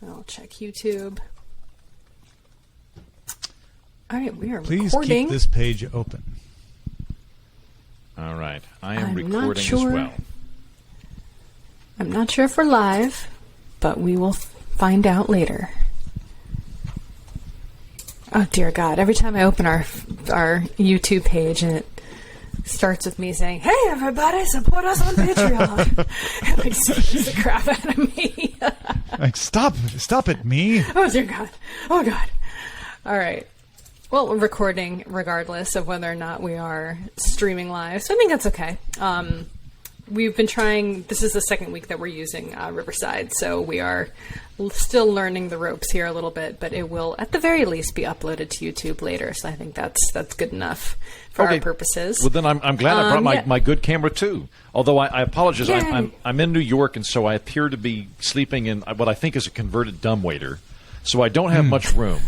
I'll check YouTube. All right, we are Please recording. keep this page open. All right. I'm I'm not recording sure. as well. I'm not sure if we're live, but we will find out later. Oh, dear God. Every time I open our YouTube page and it starts with me saying, "Hey, everybody, support us on Patreon." It like scares the crap out of me. Like, stop it, me. Oh, dear God. Oh, God. All right. Well, we're recording regardless of whether or not we are streaming live, so I think that's okay. We've been trying, this is the second week that we're using Riverside, so we are still learning the ropes here a little bit, but it will at the very least be uploaded to YouTube later, so I think that's good enough for our purposes. Well, then I'm glad I brought my good camera too. Although I apologize, I'm in New York, and so I appear to be sleeping in what I think is a converted dumbwaiter, so I don't have much room.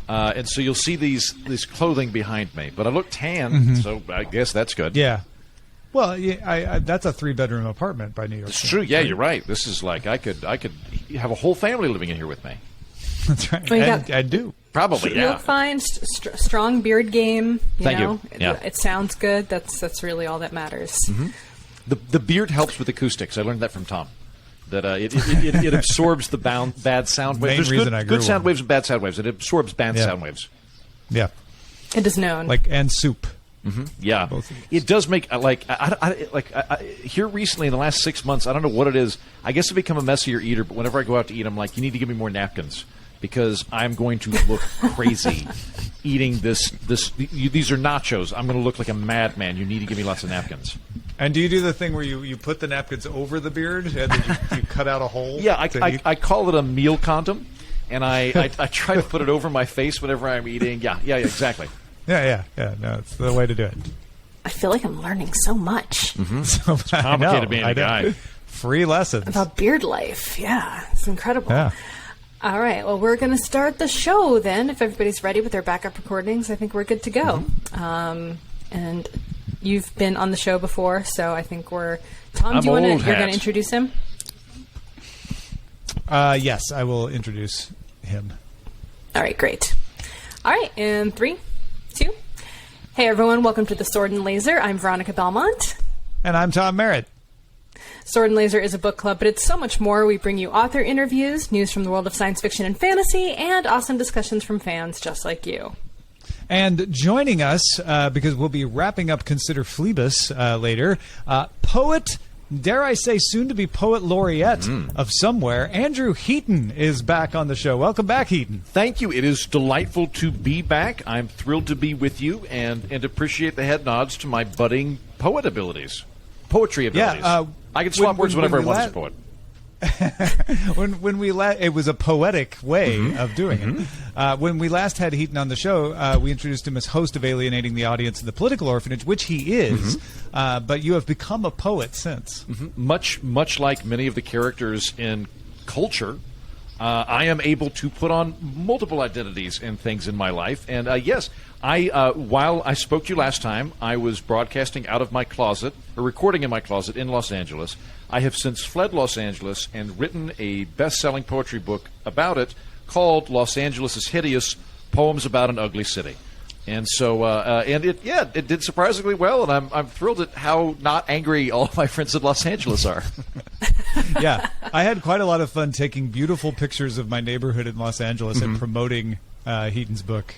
And so you'll see these clothing behind me, but I look tan, so I guess that's good. Yeah. Well, yeah, that's a 3-bedroom apartment by New York. It's true. Yeah, you're right. This is like I could have a whole family living in here with me. That's right. Well, I do. Probably, You look fine. Strong beard game. Thank you. Yeah. It sounds good. That's really all that matters. Mm-hmm. The beard helps with acoustics. I learned that from Tom. That it absorbs the bad sound waves. There's good sound waves and bad sound waves. It absorbs bad sound waves. Yeah. It is known. And soup. Mm-hmm. Yeah. Both of these. It does make here recently in the last 6 months. I don't know what it is. I guess I've become a messier eater. But whenever I go out to eat, I'm like, you need to give me more napkins because I'm going to look crazy eating this. These are nachos. I'm going to look like a madman. You need to give me lots of napkins. And do you do the thing where you put the napkins over the beard and then you cut out a hole? Yeah, I call it a meal condom, and I try to put it over my face whenever I'm eating. Yeah, exactly. Yeah. No, it's the way to do it. I feel like I'm learning so much So It's complicated being a guy. Free lessons. about beard life. Yeah, it's incredible. Yeah. All right, well, we're going to start the show then. If everybody's ready with their backup recordings, I think we're good to go. And you've been on the show before, so I think we're... Tom, you're going to introduce him? Yes, I will introduce him. All right, great. All right, in 3, 2. Hey, everyone. Welcome to the Sword and Laser. I'm Veronica Belmont. And I'm Tom Merritt. Sword and Laser is a book club, but it's so much more. We bring you author interviews, news from the world of science fiction and fantasy, and awesome discussions from fans just like you. And joining us, because we'll be wrapping up Consider Phlebas later, poet, dare I say soon-to-be poet laureate of somewhere, Andrew Heaton is back on the show. Welcome back, Heaton. Thank you. It is delightful to be back. I'm thrilled to be with you and appreciate the head nods to my budding poetry abilities. Yeah, I can swap words whenever I want as a poet. when we it was a poetic way of doing it. When we last had Heaton on the show, we introduced him as host of Alienating the Audience in the Political Orphanage, which he is. But you have become a poet since. Much like many of the characters in culture, I am able to put on multiple identities and things in my life. And yes, while I spoke to you last time, I was broadcasting out of my closet, or recording in my closet in Los Angeles. I have since fled Los Angeles and written a best-selling poetry book about it called Los Angeles is Hideous, Poems About an Ugly City. And so, it did surprisingly well, and I'm thrilled at how not angry all of my friends in Los Angeles are. Yeah, I had quite a lot of fun taking beautiful pictures of my neighborhood in Los Angeles and promoting Heaton's book.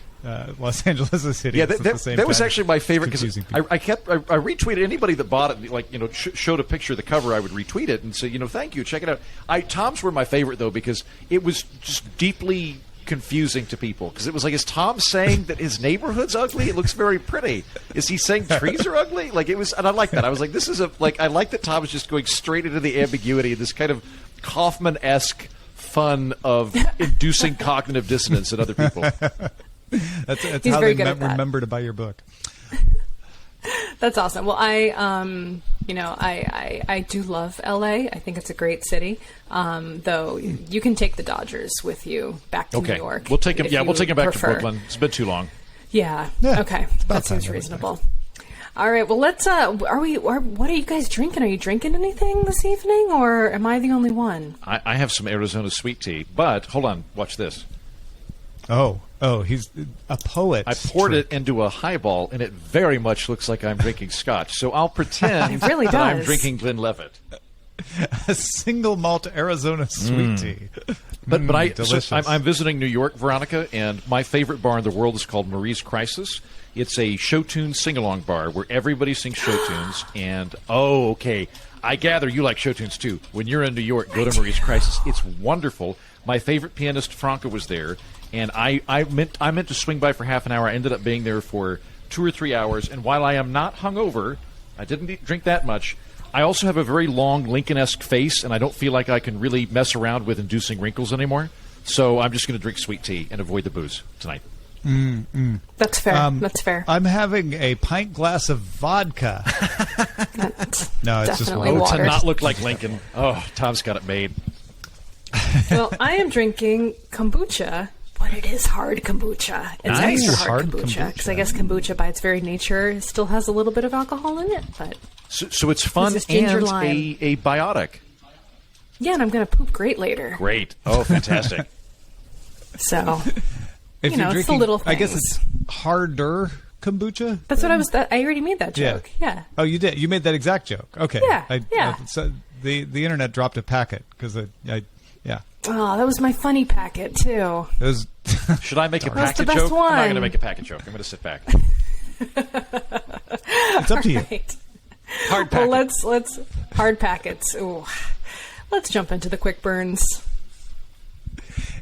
Los Angeles is hideous. Yeah, that was actually my favorite because I retweeted anybody that bought it. Showed a picture of the cover, I would retweet it and say, thank you, check it out. Tom's were my favorite though because it was just deeply confusing to people because it was like, is Tom saying that his neighborhood's ugly? It looks very pretty. Is he saying trees are ugly? Like it was, and I like that. I was like, this is I like that Tom is just going straight into the ambiguity, this kind of Kaufman-esque fun of inducing cognitive dissonance in other people. That's how they remember to buy your book. That's awesome. Well, I do love LA. I think it's a great city. Though you can take the Dodgers with you back to New York. We'll take them. Yeah, we'll take them back to Brooklyn. It's been too long. Yeah. Okay. That seems reasonable. All right. Well, let's. What are you guys drinking? Are you drinking anything this evening, or am I the only one? I have some Arizona sweet tea, but hold on. Watch this. Oh, he's a poet. I poured it into a highball, and it very much looks like I'm drinking scotch. So I'll pretend It really that I'm does. drinking Glenlivet. A single malt Arizona sweet tea. But delicious. I'm visiting New York, Veronica, and my favorite bar in the world is called Marie's Crisis. It's a show tune sing-along bar where everybody sings show tunes. And, okay, I gather you like show tunes too. When you're in New York, go to Marie's Crisis. It's wonderful. My favorite pianist, Franca, was there. And I meant to swing by for half an hour. I ended up being there for 2 or 3 hours. And while I am not hungover, I didn't drink that much. I also have a very long Lincoln-esque face, and I don't feel like I can really mess around with inducing wrinkles anymore. So I'm just going to drink sweet tea and avoid the booze tonight. That's fair. That's fair. I'm having a pint glass of vodka. No, it's just definitely water. water. To not look like Lincoln. Oh, Tom's got it made. Well, I am drinking kombucha, but it is hard kombucha. It's Nice. extra hard Hard kombucha because I kombucha. guess kombucha, by its very nature, still has a little bit of alcohol in it. But So it's fun This is ginger and lime. a biotic. yeah, and I'm going to poop great later. Great. Oh, fantastic. So If You know, you're it's the drinking, little I guess things. it's harder kombucha. that's what I was. I already made that Yeah. joke. Yeah. Oh, you did. You made that exact joke. Okay. Yeah, yeah. So the internet dropped a packet because yeah. Oh, that was my funny packet too. It was. Should I make a That's the packet best joke? I'm not one. going to make a packet joke. I'm going to sit back. It's up to you. Right. Hard Well, packet. let's hard packets. Ooh. Let's jump into the quick burns.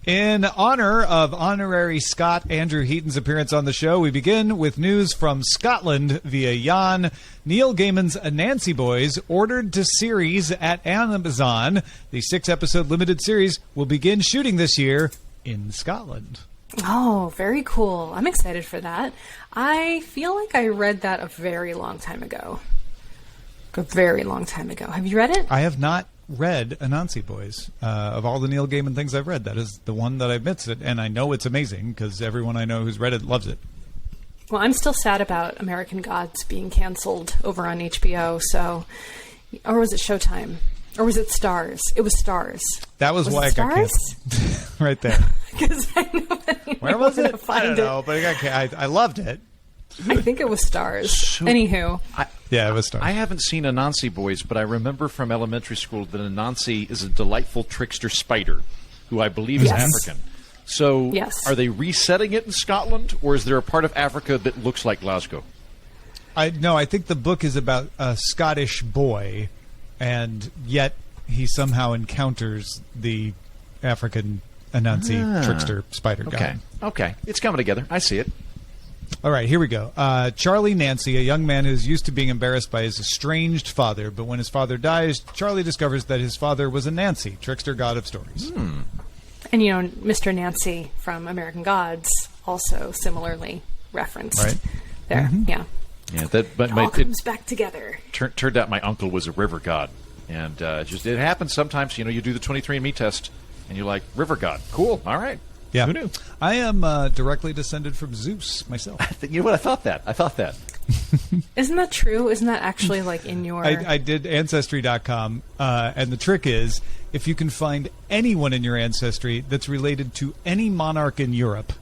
In honor of honorary Scot Andrew Heaton's appearance on the show, we begin with news from Scotland via Jan. Neil Gaiman's Anansi Boys ordered to series at Amazon. The 6-episode limited series will begin shooting this year in Scotland. Oh, very cool. I'm excited for that. I feel like I read that a very long time ago. A very long time ago. Have you read it? I have not read Anansi Boys. Of all the Neil Gaiman things I've read, that is the one that I've missed it, and I know it's amazing because everyone I know who's read it loves it. Well, I'm still sad about American Gods being canceled over on HBO, so... Or was it Showtime? Or was it Stars? It was Stars. That was why it it got Stars? canceled. Right there. Because I know that you Where was wanna it? I find don't it. know, but it got I loved it. I think it was Stars. Anywho. Yeah, it was Stars. I haven't seen Anansi Boys, but I remember from elementary school that Anansi is a delightful trickster spider who I believe is Yes. African. So Yes. are they resetting it in Scotland, or is there a part of Africa that looks like Glasgow? I think the book is about a Scottish boy, and yet he somehow encounters the African Anansi trickster spider guy. Okay. It's coming together. I see it. All right, here we go. Charlie Nancy, a young man who is used to being embarrassed by his estranged father, but when his father dies, Charlie discovers that his father was a Nancy, trickster god of stories. And, you know, Mr. Nancy from American Gods also similarly referenced Right. there. Yeah. Yeah, but It all comes back together. turned out my uncle was a river god, and it happens sometimes. You know, you do the 23andMe test, and you're like, river god, cool, all right. Yeah. Who knew? I am directly descended from Zeus myself. You know what? I thought that. Isn't that true? Isn't that actually like in your... I did Ancestry.com, and the trick is if you can find anyone in your ancestry that's related to any monarch in Europe,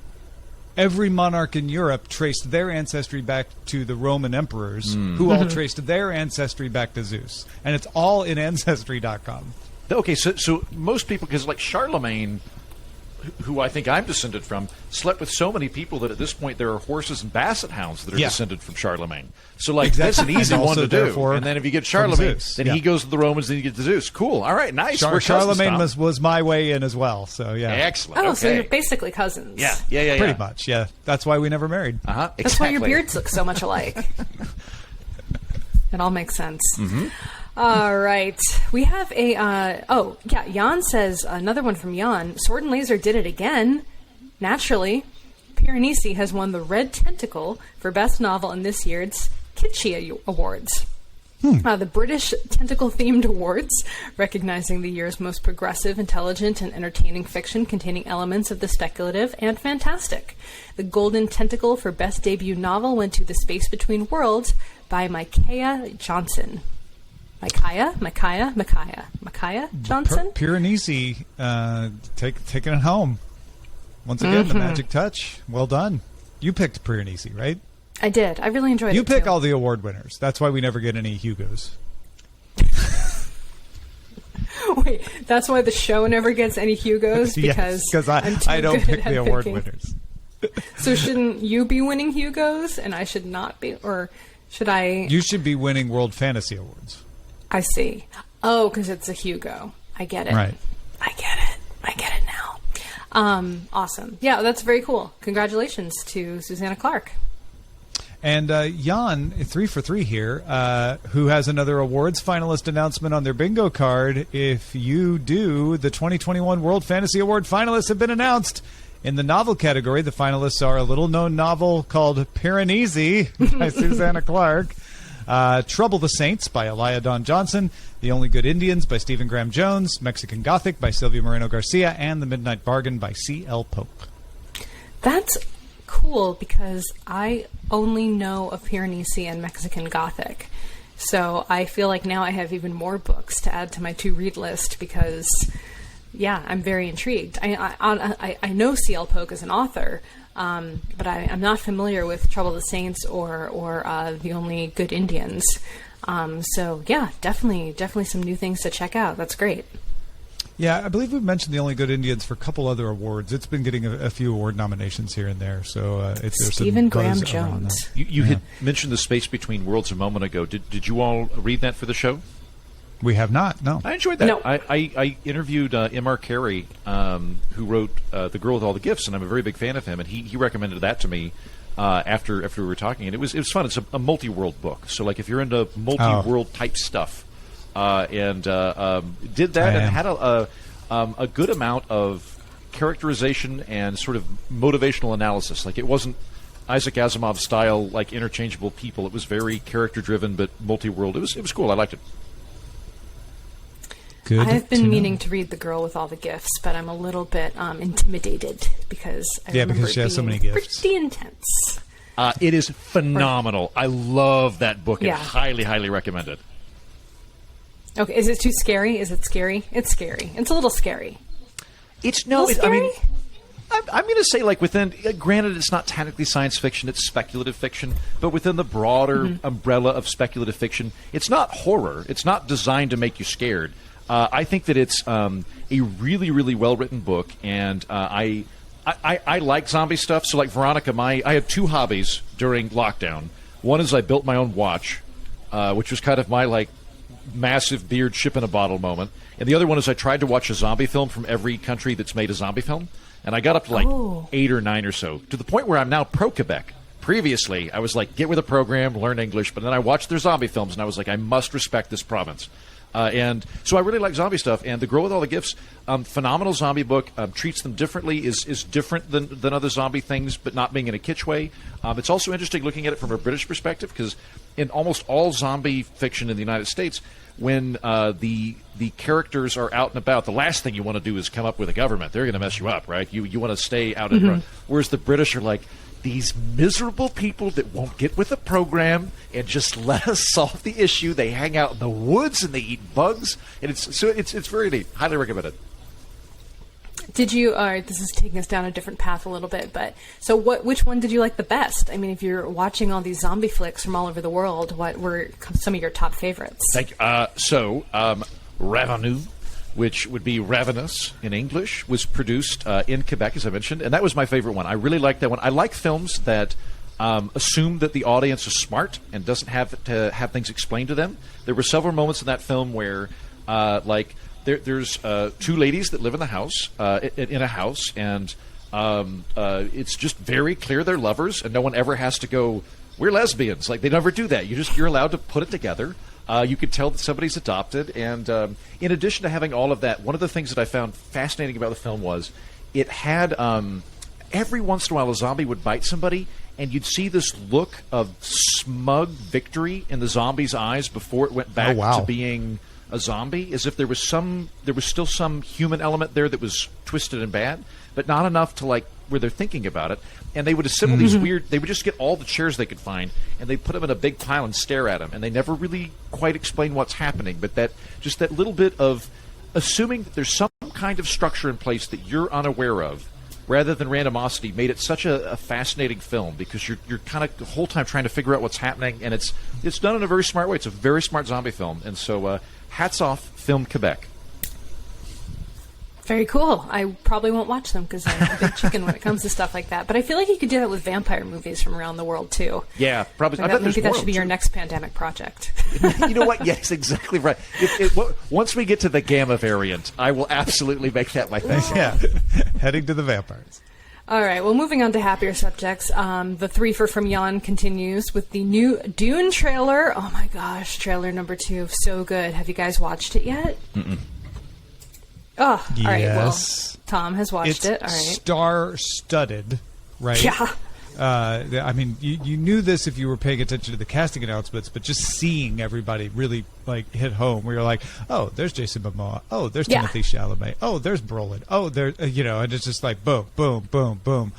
every monarch in Europe traced their ancestry back to the Roman emperors, who all traced their ancestry back to Zeus. And it's all in Ancestry.com. Okay, so most people, because like Charlemagne, who I think I'm descended from, slept with so many people that at this point there are horses and basset hounds that are Yeah. descended from Charlemagne. So like Exactly. that's an easy And one also, to do. therefore, And then if you get from Charlemagne, Zeus. then Yeah. he goes to the Romans, then you get to Zeus. Cool. All right, nice. We're cousins, Charlemagne Tom. was my way in as well, so yeah. Excellent. Oh, okay. so you're basically cousins. Yeah. Pretty much, yeah. That's why we never married. Uh-huh. That's why your exactly. beards look so much alike. It all makes sense. All right. We have a... Jan says, another one from Jan, Sword and Laser did it again. Naturally, Piranesi has won the Red Tentacle for Best Novel in this year's Kitschy Awards. The British Tentacle-themed awards, recognizing the year's most progressive, intelligent, and entertaining fiction containing elements of the speculative and fantastic. The Golden Tentacle for Best Debut Novel went to The Space Between Worlds by Micaiah Johnson. Micaiah Johnson? Piranesi taking it home. Once again, the magic touch. Well done. You picked Piranesi, right? I did. I really enjoyed it. You pick too. all the award winners. That's why we never get any Hugos. Wait, that's why the show never gets any Hugos? Because I don't pick the award winners. So shouldn't you be winning Hugos and I should not be? Or should I? You should be winning World Fantasy Awards. I see. Oh, because it's a Hugo. I get it. Right. I get it now. Awesome. Yeah, that's very cool. Congratulations to Susanna Clark. And Jan, 3 for 3 here, who has another awards finalist announcement on their bingo card. If you do, the 2021 World Fantasy Award finalists have been announced. In the novel category, the finalists are a little-known novel called Piranesi by Susanna Clark, Trouble the Saints by Elia Dawn Johnson, The Only Good Indians by Stephen Graham Jones, Mexican Gothic by Silvia Moreno Garcia, and The Midnight Bargain by C.L. Pope. That's cool because I only know of Piranesi and Mexican Gothic. So I feel like now I have even more books to add to my to-read list because, yeah, I'm very intrigued. I know C.L. Polk as an author, but I'm not familiar with Trouble the Saints or The Only Good Indians. So, yeah, definitely some new things to check out. That's great. Yeah, I believe we've mentioned The Only Good Indians for a couple other awards. It's been getting a few award nominations here and there. So there's Stephen some Graham buzz around Jones. that. You had mentioned the space between worlds a moment ago. Did you all read that for the show? We have not, no. I enjoyed that. No. I interviewed M.R. Carey, who wrote The Girl with All the Gifts, and I'm a very big fan of him, and he recommended that to me after we were talking, and it was fun. It's a multi-world book, so like if you're into multi-world type stuff, and did that and had a good amount of characterization and sort of motivational analysis. Like it wasn't Isaac Asimov style, like interchangeable people. It was very character-driven, but multi-world. It was cool. I liked it. Good I've been to meaning know. to read The Girl with All the Gifts, but I'm a little bit intimidated because because she has so many gifts. Pretty intense. It is phenomenal. I love that book and Yeah. highly, highly recommend it. Okay, is it too scary? Is it scary? It's scary. It's a little scary. It's A little scary? I'm going to say, like, within, granted, it's not technically science fiction, it's speculative fiction, but within the broader umbrella of speculative fiction, it's not horror. It's not designed to make you scared. I think that it's a really, really well-written book, and I like zombie stuff. So, like, Veronica, I had two hobbies during lockdown. One is I built my own watch, which was kind of my, like, massive beard ship in a bottle moment. And the other one is I tried to watch a zombie film from every country that's made a zombie film. And I got up to like 8 or 9 or so, to the point where I'm now pro-Quebec. Previously, I was like, get with a program, learn English. But then I watched their zombie films, and I was like, I must respect this province. And so I really like zombie stuff. And The Girl with All the Gifts, phenomenal zombie book, treats them differently, is different than other zombie things, but not being in a kitsch way. It's also interesting looking at it from a British perspective, because in almost all zombie fiction in the United States, when the characters are out and about, the last thing you want to do is come up with a government. They're going to mess you up, right? You want to stay out in front. Whereas the British are like, these miserable people that won't get with the program and just let us solve the issue. They hang out in the woods and they eat bugs, and it's very neat. Highly recommend it. Did you? This is taking us down a different path a little bit, but so which one did you like the best? I mean, if you're watching all these zombie flicks from all over the world, what were some of your top favorites? Thank you. Raveneux, which would be ravenous in English, was produced in Quebec, as I mentioned, and that was my favorite one. I really like that one. I like films that assume that the audience is smart and doesn't have to have things explained to them. There were several moments in that film where, there's two ladies that live in the house, in a house, and it's just very clear they're lovers, and no one ever has to go, we're lesbians. Like, they never do that. You're allowed to put it together. You could tell that somebody's adopted, and in addition to having all of that, one of the things that I found fascinating about the film was it had every once in a while a zombie would bite somebody, and you'd see this look of smug victory in the zombie's eyes before it went back to being a zombie, as if there was still some human element there that was twisted and bad, but not enough to like they're thinking about it, and they would assemble these weird. They would just get all the chairs they could find, and they put them in a big pile and stare at them, and they never really quite explain what's happening. But that little bit of assuming that there's some kind of structure in place that you're unaware of, rather than randomosity, made it such a fascinating film, because you're kind of the whole time trying to figure out what's happening, and it's done in a very smart way. It's a very smart zombie film, and so hats off, Film Quebec. Very cool. I probably won't watch them because I'm a big chicken when it comes to stuff like that. But I feel like you could do that with vampire movies from around the world too. Yeah, probably. Maybe that should be your next pandemic project. You know what? Yes, exactly right. Once we get to the Gamma variant, I will absolutely make that my thing. Yeah, heading to the vampires. All right, well, moving on to happier subjects. The threefer from Jan continues with the new Dune trailer. Oh my gosh, trailer number 2. So good. Have you guys watched it yet? Mm-mm. Oh, yes. all right. Well, Tom has watched it. All right. Star-studded, right? Yeah. I mean, you knew this if you were paying attention to the casting announcements, but just seeing everybody really hit home, where you're like, oh, there's Jason Momoa, oh, there's Timothée Chalamet, oh, there's Brolin, oh, there, and it's just like boom, boom, boom, boom,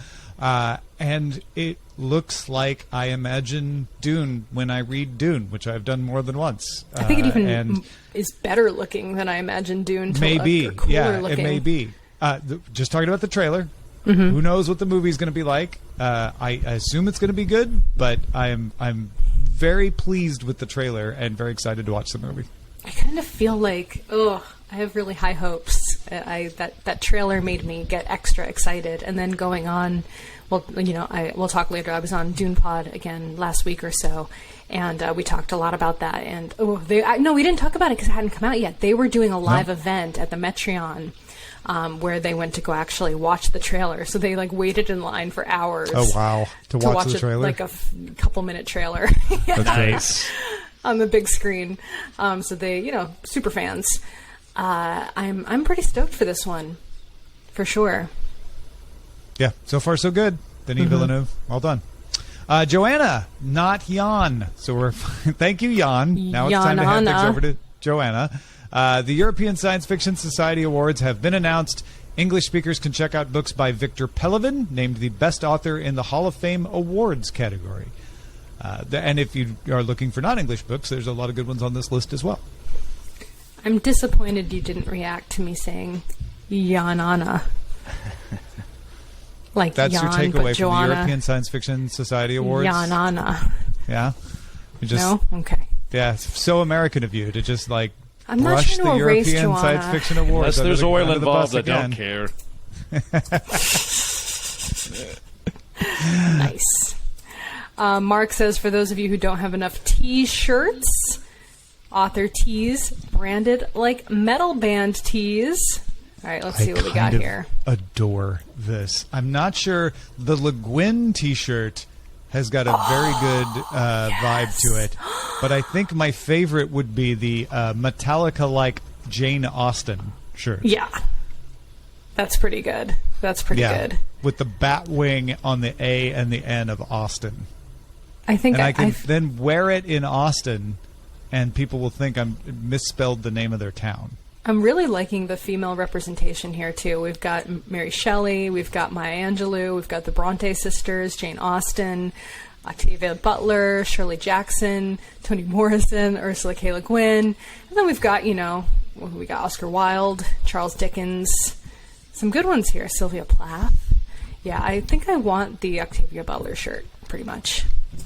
and it looks like I imagine Dune when I read Dune, which I've done more than once. I think it even is better looking than I imagine Dune. Maybe, cooler looking. It may be. Just talking about the trailer. Mm-hmm. Who knows what the movie's going to be like? I assume it's going to be good, but I'm very pleased with the trailer and very excited to watch the movie. I kind of feel like, I have really high hopes. That trailer made me get extra excited, and then going on. Well, we'll talk later. I was on Dune Pod again last week or so, and we talked a lot about that. And no, we didn't talk about it because it hadn't come out yet. They were doing a live event at the Metreon. Where they went to go actually watch the trailer. So they waited in line for hours. Oh, wow. To watch the trailer? Like a couple-minute trailer. That's nice. On the big screen. So they, super fans. I'm pretty stoked for this one. For sure. Yeah, so far so good. Denis Villeneuve, well done. Joanna, not Jan. So we're thank you, Jan. Now it's time to hand things over to Joanna. The European Science Fiction Society Awards have been announced. English speakers can check out books by Victor Pelevin, named the best author in the Hall of Fame Awards category. And if you are looking for non-English books, there's a lot of good ones on this list as well. I'm disappointed you didn't react to me saying Janana. That's Jan, your takeaway from Joanna, the European Science Fiction Society Awards? Janana. Yeah? No? Okay. Yeah, it's so American of you to just I'm not brush trying to the erase European Joanna. Science Fiction Awards. Unless there's oil the involved, I again. don't care. Nice. Mark says, for those of you who don't have enough T-shirts, author tees branded like metal band tees. All right, let's see what we got here. Adore this. I'm not sure the Le Guin T-shirt has got a very good vibe to it, but I think my favorite would be the Metallica-like Jane Austen shirt. Yeah, that's pretty good. That's pretty good. With the bat wing on the A and the N of Austin. I think I can then wear it in Austin, and people will think I'm misspelled the name of their town. I'm really liking the female representation here, too. We've got Mary Shelley, we've got Maya Angelou, we've got the Bronte sisters, Jane Austen, Octavia Butler, Shirley Jackson, Toni Morrison, Ursula K. Le Guin. And then we've got, we got Oscar Wilde, Charles Dickens. Some good ones here. Sylvia Plath. Yeah, I think I want the Octavia Butler shirt, pretty much.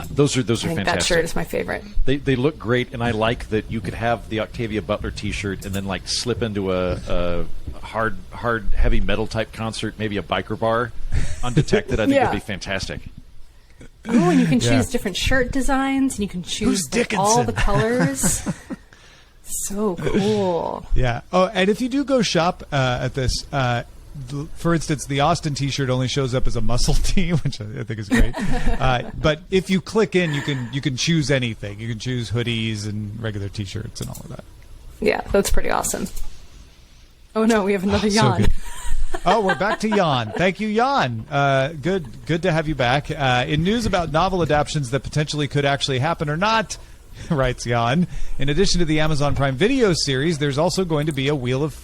Those are I think fantastic. that shirt is my favorite. They look great, and I like that you could have the Octavia Butler T-shirt and then slip into a hard heavy metal type concert, maybe a biker bar, undetected. I think that'd be fantastic. Oh, and you can choose different shirt designs, and you can choose all the colors. So cool. Yeah. Oh, and if you do go shop at this. For instance, the Austin T-shirt only shows up as a muscle tee, which I think is great. But if you click in, you can choose anything. You can choose hoodies and regular T-shirts and all of that. Yeah, that's pretty awesome. Oh no, we have another Jan. So we're back to Jan. Thank you, Jan. Good to have you back. In news about novel adaptations that potentially could actually happen or not, writes Jan. In addition to the Amazon Prime Video series, there's also going to be a Wheel of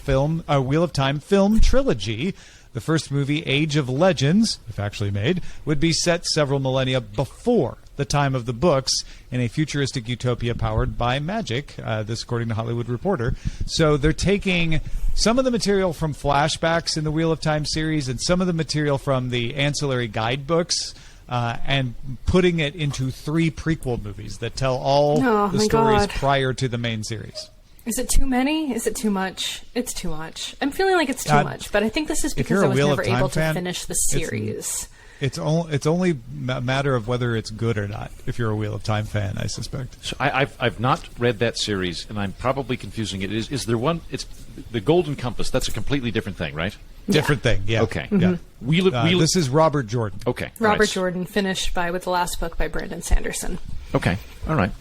Time film trilogy. The first movie, Age of Legends, if actually made, would be set several millennia before the time of the books in a futuristic utopia powered by magic, this according to Hollywood Reporter. So they're taking some of the material from flashbacks in the Wheel of Time series and some of the material from the ancillary guidebooks and putting it into 3 prequel movies that tell all the stories prior to the main series. Is it too many? Is it too much? It's too much. I'm feeling like it's too much, but I think this is because I was never able to finish the series. It's only a matter of whether it's good or not, if you're a Wheel of Time fan, I suspect. So I've not read that series, and I'm probably confusing it. Is there one? It's the Golden Compass. That's a completely different thing, right? Different thing, yeah. Okay. Mm-hmm. Yeah. This is Robert Jordan. Okay. Robert Jordan, finished with the last book by Brandon Sanderson. Okay. All right.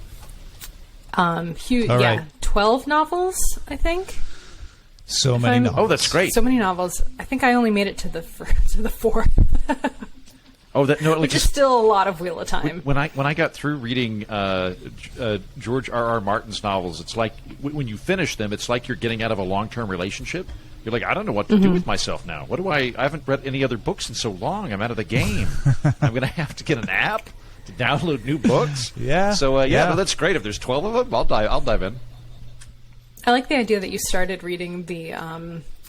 12 novels, I think. So many novels. Oh, that's great. So many novels. I think I only made it to the 4th. Which is still a lot of Wheel of Time. When I got through reading George R.R. Martin's novels, it's like when you finish them, it's like you're getting out of a long-term relationship. You're like, I don't know what to do with myself now. What do I haven't read any other books in so long. I'm out of the game. I'm going to have to get an app to download new books. Yeah. So no, that's great. If there's 12 of them, I'll dive in. I like the idea that you started reading the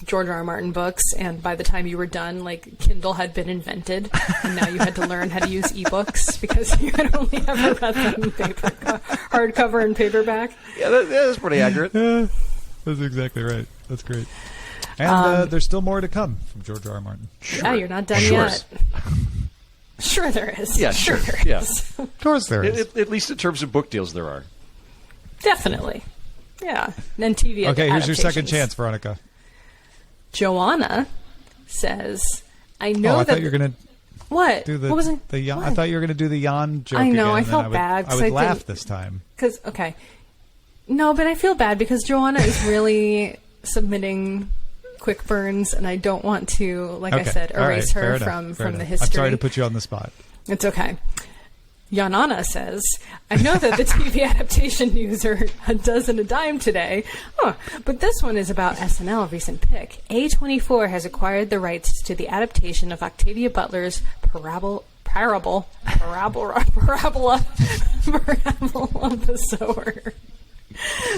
George R. R. Martin books, and by the time you were done, Kindle had been invented, and now you had to learn how to use ebooks because you had only ever read them in hardcover and paperback. Yeah, that's pretty accurate. That's exactly right. That's great. And there's still more to come from George R. R. Martin. Sure. Yeah, you're not done yet. Sure there is. Yeah, sure there is. Of course there is. At least in terms of book deals, there are. Definitely. Yeah. And TV Okay, here's your second chance, Veronica. Joanna says, I know I thought you were going to... What? Do what was it? I thought you were going to do the yawn joke I know, again, I felt bad. I would laugh this time. Okay. No, but I feel bad because Joanna is really submitting quick burns, and I don't want to, I said, erase her from the history. I'm sorry to put you on the spot. It's okay. Yanana says, I know that the TV adaptation news are a dozen a dime today, but this one is about SNL recent pick. A24 has acquired the rights to the adaptation of Octavia Butler's Parabola of the Sower.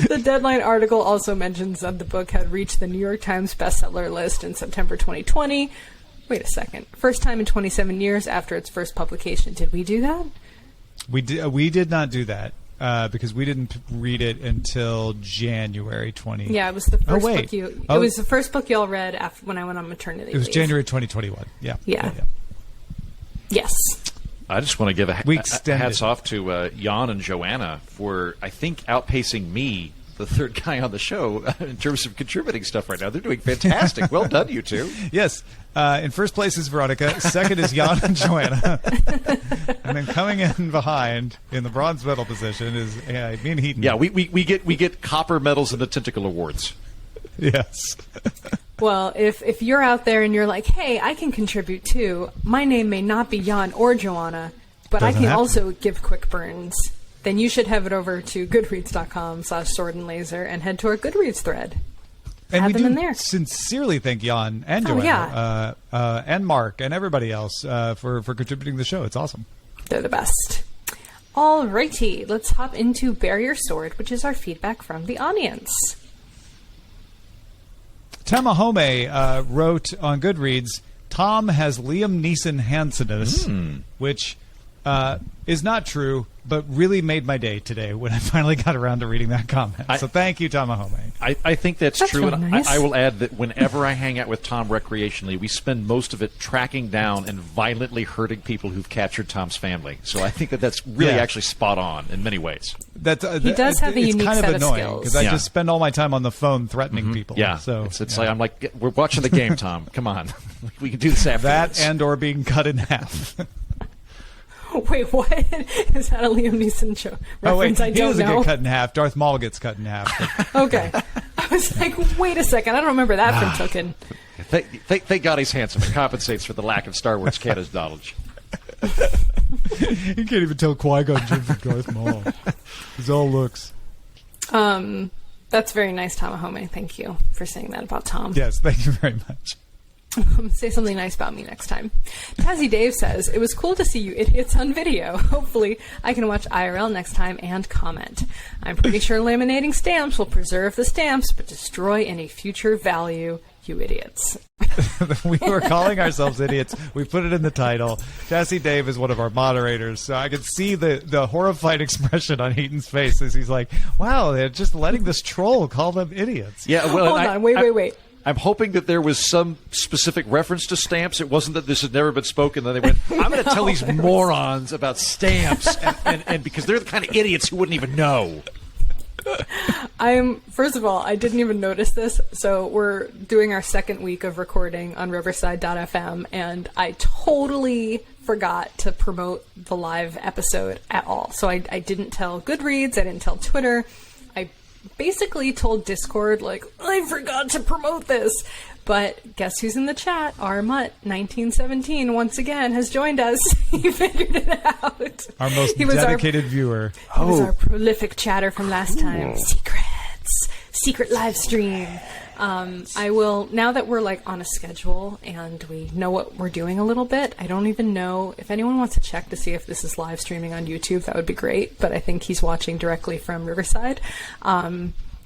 The Deadline article also mentions that the book had reached the New York Times bestseller list in September 2020. Wait a second. First time in 27 years after its first publication. Did we do that? We did not do that because we didn't read it until January 20. Yeah, it was the first book It was the first book y'all read after when I went on maternity. It was leave. January 2021. Yeah. Yes. I just want to give a hats off to Iain and Joanna for, I think, outpacing me, the third guy on the show, in terms of contributing stuff right now. They're doing fantastic. Well done, you two. Yes. In first place is Veronica. Second is Iain and Joanna. And then coming in behind in the bronze medal position is me and Heaton. Yeah, we get copper medals in the Tentacle Awards. Yes. Well, if you're out there and you're like, hey, I can contribute too, my name may not be Iain or Joanna, but I can also give quick burns, then you should head over to goodreads.com/swordandlaser and head to our Goodreads thread. And Add we them in there. Sincerely thank Iain and Joanna and Mark and everybody else for contributing to the show. It's awesome. They're the best. All righty, let's hop into Bear Your Sword, which is our feedback from the audience. Tamahome wrote on Goodreads, Tom has Liam Neeson Hansenus, which is not true, but really made my day today when I finally got around to reading that comment. So thank you, Tamahome. I think that's true, really and nice. I will add that whenever I hang out with Tom recreationally, we spend most of it tracking down and violently hurting people who've captured Tom's family. So I think that's really actually spot on in many ways. He does have a unique set of skills. Because I just spend all my time on the phone threatening people. Yeah, so it's like I'm like, we're watching the game, Tom. Come on, we can do this afterwards. That and or being cut in half. Wait, what? Is that a Liam Neeson show reference? Oh, wait, I he don't doesn't know. get cut in half. Darth Maul gets cut in half. Okay. I was like, wait a second. I don't remember that from Tolkien. Thank God he's handsome. It compensates for the lack of Star Wars canon knowledge. You can't even tell Qui-Gon Jinn from Darth Maul. It's all looks. That's very nice, Tamahome. Thank you for saying that about Tom. Yes, thank you very much. Say something nice about me next time. Tazzy Dave says, it was cool to see you idiots on video. Hopefully, I can watch IRL next time and comment. I'm pretty sure laminating stamps will preserve the stamps, but destroy any future value, you idiots. We were calling ourselves idiots. We put it in the title. Tazzy Dave is one of our moderators, so I could see the horrified expression on Heaton's face as he's like, wow, they're just letting this troll call them idiots. Yeah, well, Hold on, wait. I'm hoping that there was some specific reference to stamps. It wasn't that this had never been spoken. Then they went, I'm going to tell these morons about stamps, and because they're the kind of idiots who wouldn't even know. First of all, I didn't even notice this. So we're doing our second week of recording on Riverside.fm, and I totally forgot to promote the live episode at all. So I didn't tell Goodreads, I didn't tell Twitter. I basically told Discord, like, I forgot to promote this. But guess who's in the chat? Our Mutt 1917 once again has joined us. He figured it out. Our most dedicated viewer. He was our prolific chatter from last time. Secret live stream. I will, now that we're like on a schedule and we know what we're doing a little bit, I don't even know if anyone wants to check to see if this is live streaming on YouTube. That would be great. But I think he's watching directly from Riverside.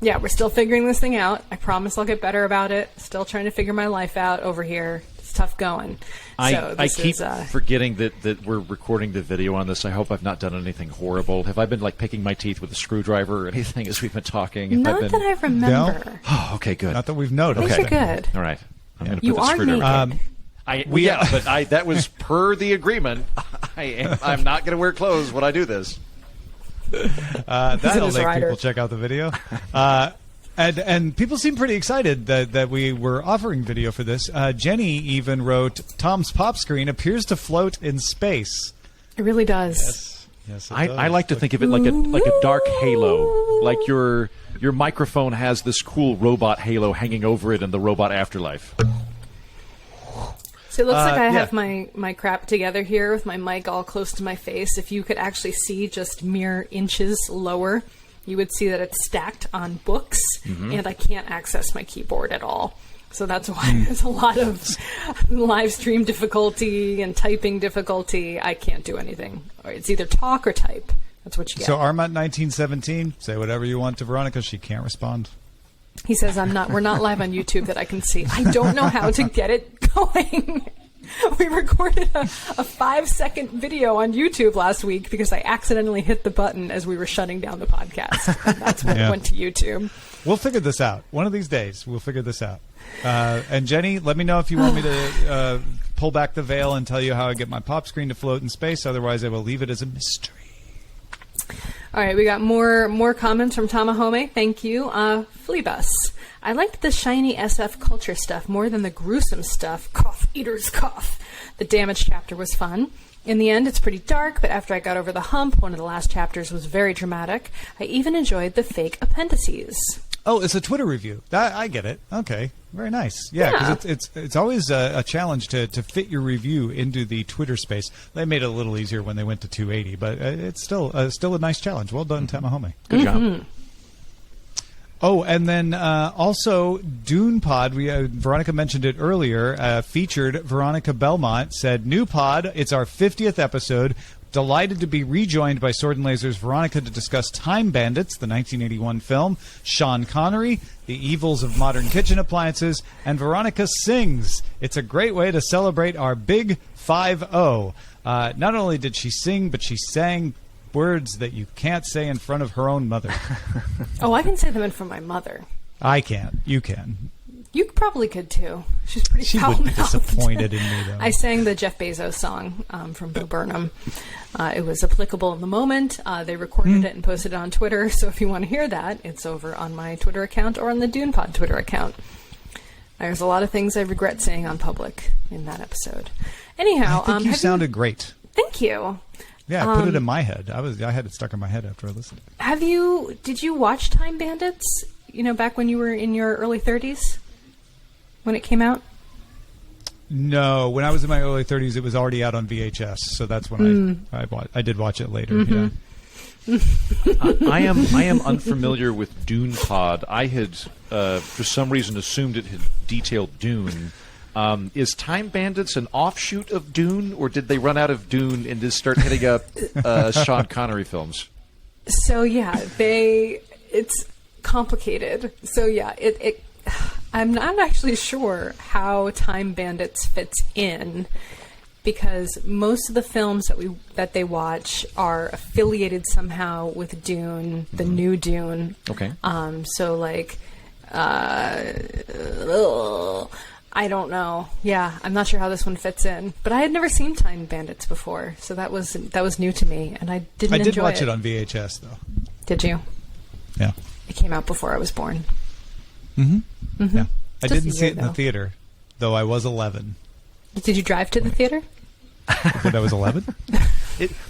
Yeah, we're still figuring this thing out. I promise I'll get better about it. Still trying to figure my life out over here. It's tough going. I keep forgetting that we're recording the video on this. I hope I've not done anything horrible. Have I been like picking my teeth with a screwdriver or anything as we've been talking? Not that I remember. No? Oh, okay, good. Not that we've noticed. Things are good. All right. I'm going to You put the are screwdriver. naked. But that was per the agreement. I'm not going to wear clothes when I do this. That'll make people check out the video. And people seem pretty excited that we were offering video for this. Jenny even wrote, Tom's pop screen appears to float in space. It really does. Yes, I like to think of it like a dark halo. Like your microphone has this cool robot halo hanging over it in the robot afterlife. So it looks like I have my crap together here with my mic all close to my face. If you could actually see just mere inches lower, you would see that it's stacked on books, and I can't access my keyboard at all. So that's why there's a lot of live stream difficulty and typing difficulty. I can't do anything. It's either talk or type. That's what you get. So Armand 1917, say whatever you want to Veronica. She can't respond. He says, we're not live on YouTube that I can see. I don't know how to get it going. We recorded a 5-second video on YouTube last week because I accidentally hit the button as we were shutting down the podcast. And that's when it went to YouTube. We'll figure this out. One of these days, we'll figure this out. And Jenny, let me know if you want me to pull back the veil and tell you how I get my pop screen to float in space. Otherwise, I will leave it as a mystery. All right, we got more comments from Tamahome. Thank you. Phlebas. I liked the shiny SF culture stuff more than the gruesome stuff. Cough, eaters, cough. The damage chapter was fun. In the end, it's pretty dark, but after I got over the hump, one of the last chapters was very dramatic. I even enjoyed the fake appendices. Oh, it's a Twitter review. I get it. Okay, very nice. Yeah, because it's always a challenge to fit your review into the Twitter space. They made it a little easier when they went to 280, but it's still a nice challenge. Well done, Tamahome. Good job. Oh, and then also Dune Pod, Veronica mentioned it earlier, featured Veronica Belmont, said, new pod, it's our 50th episode. Delighted to be rejoined by Sword and Laser's Veronica to discuss Time Bandits, the 1981 film, Sean Connery, the evils of modern kitchen appliances, and Veronica sings. It's a great way to celebrate our big 5-0. Not only did she sing, but she sang words that you can't say in front of her own mother. Oh, I can say them in front of my mother. I can't. You can. You probably could too. She's pretty She would be disappointed in me, though. I sang the Jeff Bezos song from Bo Burnham. It was applicable in the moment. They recorded it and posted it on Twitter. So if you want to hear that, it's over on my Twitter account or on the Dune Pod Twitter account. There's a lot of things I regret saying on public in that episode. Anyhow, I think you sounded great. Thank you. Yeah, I put it in my head. I had it stuck in my head after I listened. Did you watch Time Bandits? Back when you were in your early 30s? When it came out? No, when I was in my early 30s, it was already out on VHS. So that's when I did watch it later. Yeah. I am unfamiliar with Dune Pod. I had, for some reason, assumed it had detailed Dune. Is Time Bandits an offshoot of Dune, or did they run out of Dune and just start hitting up Sean Connery films? So yeah, it's complicated. So yeah, I'm not actually sure how Time Bandits fits in, because most of the films that they watch are affiliated somehow with Dune, the new Dune. Okay. So like, I don't know. Yeah, I'm not sure how this one fits in. But I had never seen Time Bandits before, so that was new to me, and I didn't enjoy it. I did watch it on VHS, though. Did you? Yeah. It came out before I was born. Mm-hmm. Yeah. I Just didn't see it in the theater, though I was 11. Did you drive to the theater? But I was 11?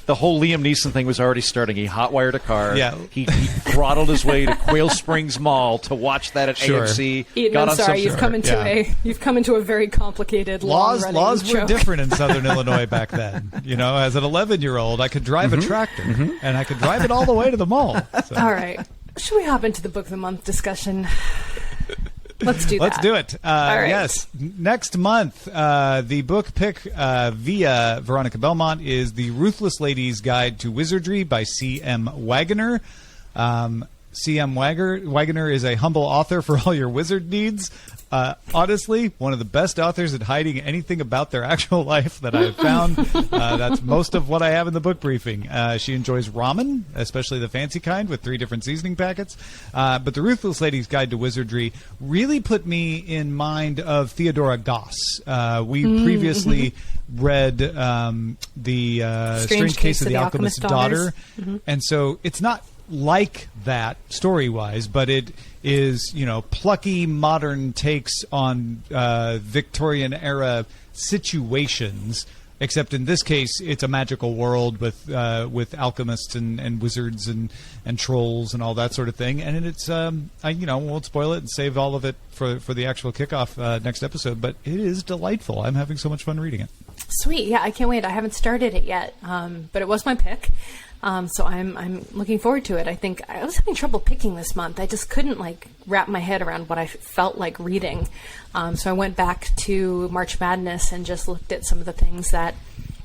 The whole Liam Neeson thing was already starting. He hotwired a car. Yeah. He throttled his way to Quail Springs Mall to watch that at AMC. Ian, I'm sorry, you've come into a very complicated laws joke. were different in Southern Illinois back then. You know, as an 11-year-old, I could drive a tractor, and I could drive it all the way to the mall. So. All right. Should we hop into the Book of the Month discussion? Let's do that. Let's do it. All right. Yes. Next month, the book pick via Veronica Belmont is The Ruthless Lady's Guide to Wizardry by C.M. Wagoner. C.M. Wagoner is a humble author for all your wizard needs. Honestly, one of the best authors at hiding anything about their actual life that I've found. That's most of what I have in the book briefing. She enjoys ramen, especially the fancy kind, with 3 different seasoning packets. But The Ruthless Lady's Guide to Wizardry really put me in mind of Theodora Goss. We previously read the Strange Case of the Alchemist's Daughter. And so it's not like that story-wise, but it is, plucky modern takes on Victorian-era situations, except in this case, it's a magical world with alchemists and wizards and trolls and all that sort of thing. And it's, I won't spoil it and save all of it for the actual kickoff next episode, but it is delightful. I'm having so much fun reading it. Sweet. Yeah, I can't wait. I haven't started it yet, but it was my pick. So I'm looking forward to it. I think I was having trouble picking this month. I just couldn't wrap my head around what I felt like reading. So I went back to March Madness and just looked at some of the things that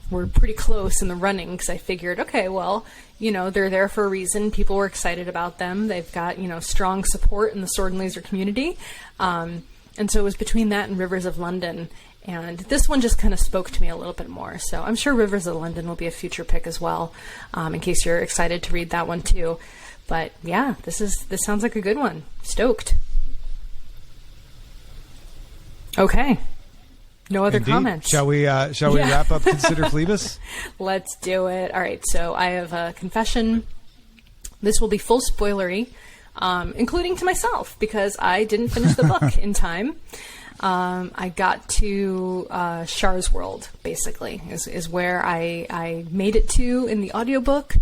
were pretty close in the running, because I figured, okay, well, they're there for a reason. People were excited about them. They've got, strong support in the sword and laser community. And so it was between that and Rivers of London. And this one just kind of spoke to me a little bit more. So I'm sure Rivers of London will be a future pick as well, in case you're excited to read that one too. But yeah, this sounds like a good one. Stoked. Okay. No other comments. Shall we wrap up Consider Phlebas? Let's do it. All right. So I have a confession. This will be full spoilery, including to myself, because I didn't finish the book in time. I got to Char's World, basically, is where I made it to in the audiobook.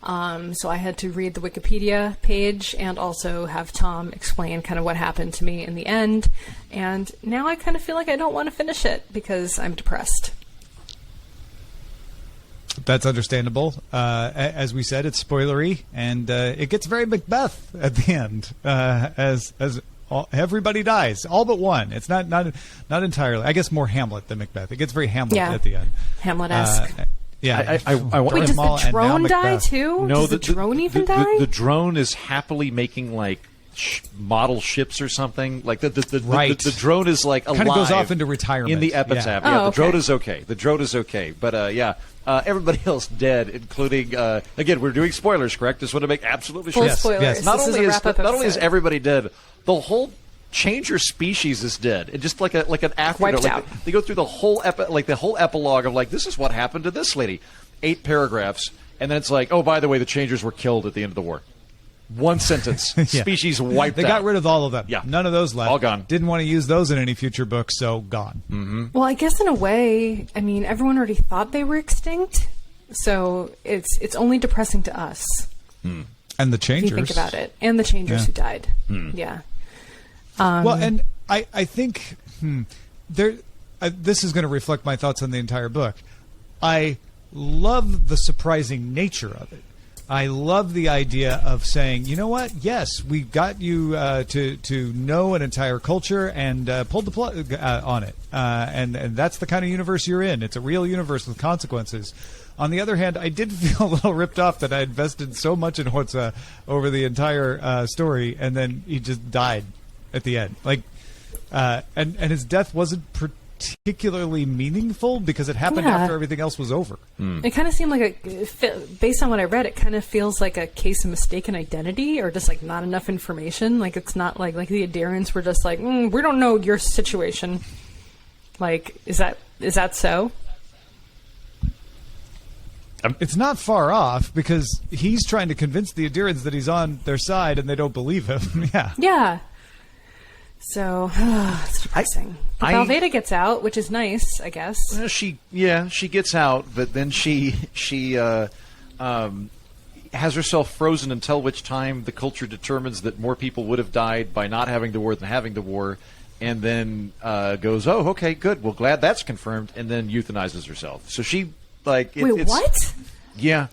So I had to read the Wikipedia page and also have Tom explain kind of what happened to me in the end. And now I kind of feel like I don't want to finish it because I'm depressed. That's understandable. As we said, it's spoilery, and it gets very Macbeth at the end, as everybody dies, all but one. It's not entirely. I guess more Hamlet than Macbeth. It gets very Hamlet at the end. Hamlet-esque. Yeah. Wait, does the drone die too? No, does the drone even die? The drone is happily making model ships or something. The drone is alive. Kind of goes off into retirement in the epitaph. Yeah. The drone is okay. The drone is okay. But everybody else dead, including again, we're doing spoilers, correct? Just want to make absolutely sure. Full spoilers. Yes. Not only is everybody dead, the whole Changer species is dead. And just like an afternote, Wiped out. they go through the whole epilogue of this is what happened to this lady. 8 paragraphs, and then it's oh, by the way, the Changers were killed at the end of the war. One sentence. Species wiped out. They got rid of all of them. Yeah. None of those left. All gone. Didn't want to use those in any future books, so gone. Mm-hmm. Well, I guess in a way, I mean, everyone already thought they were extinct, so it's only depressing to us. And the Changers. If you think about it. And the Changers who died. Yeah. Well, and I think this is going to reflect my thoughts on the entire book. I love the surprising nature of it. I love the idea of saying, you know what? Yes, we got you to know an entire culture and pulled the plug on it. And that's the kind of universe you're in. It's a real universe with consequences. On the other hand, I did feel a little ripped off that I invested so much in Horza over the entire story, and then he just died at the end. Like, and his death wasn't particularly meaningful because it happened after everything else was over. It kind of seemed like based on what I read, it kind of feels like a case of mistaken identity, or just like not enough information. Like it's not like the adherents were just like, we don't know your situation. Like, is that so? It's not far off because he's trying to convince the adherents that he's on their side, and they don't believe him. Yeah. So it's depressing. But Valveda gets out, which is nice, I guess. Well, she gets out, but then she has herself frozen until which time the culture determines that more people would have died by not having the war than having the war, and then goes, oh, okay, good. Well, glad that's confirmed, and then euthanizes herself. So she wait, what? Yeah.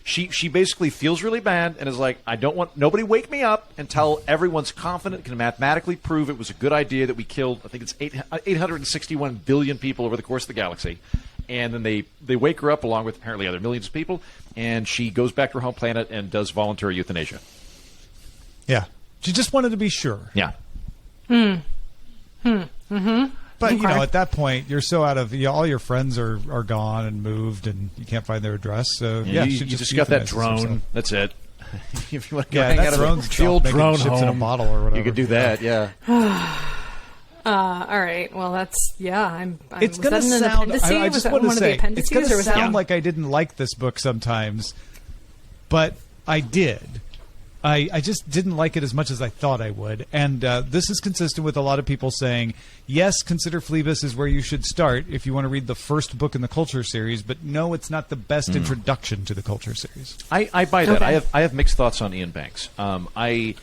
She basically feels really bad and is like, I don't want nobody wake me up until everyone's confident, can mathematically prove it was a good idea that we killed, I think it's 861 billion people over the course of the galaxy. And then they wake her up along with apparently other millions of people, and she goes back to her home planet and does voluntary euthanasia. Yeah. She just wanted to be sure. Yeah. But, at that point, you're so out of... all your friends are gone and moved, and you can't find their address. So, you just got that drone. Herself. That's it. If you want to go hang out drone's the old drone ships home, in a bottle or whatever. you could do that, yeah. All right. Well, that's... Yeah, it's going to sound... I just want to say, it's going to sound like I didn't like this book sometimes, but I did. I just didn't like it as much as I thought I would. And this is consistent with a lot of people saying, yes, Consider Phlebas is where you should start if you want to read the first book in the Culture series, but no, it's not the best introduction to the Culture series. I buy that. Okay. I have mixed thoughts on Iain Banks. This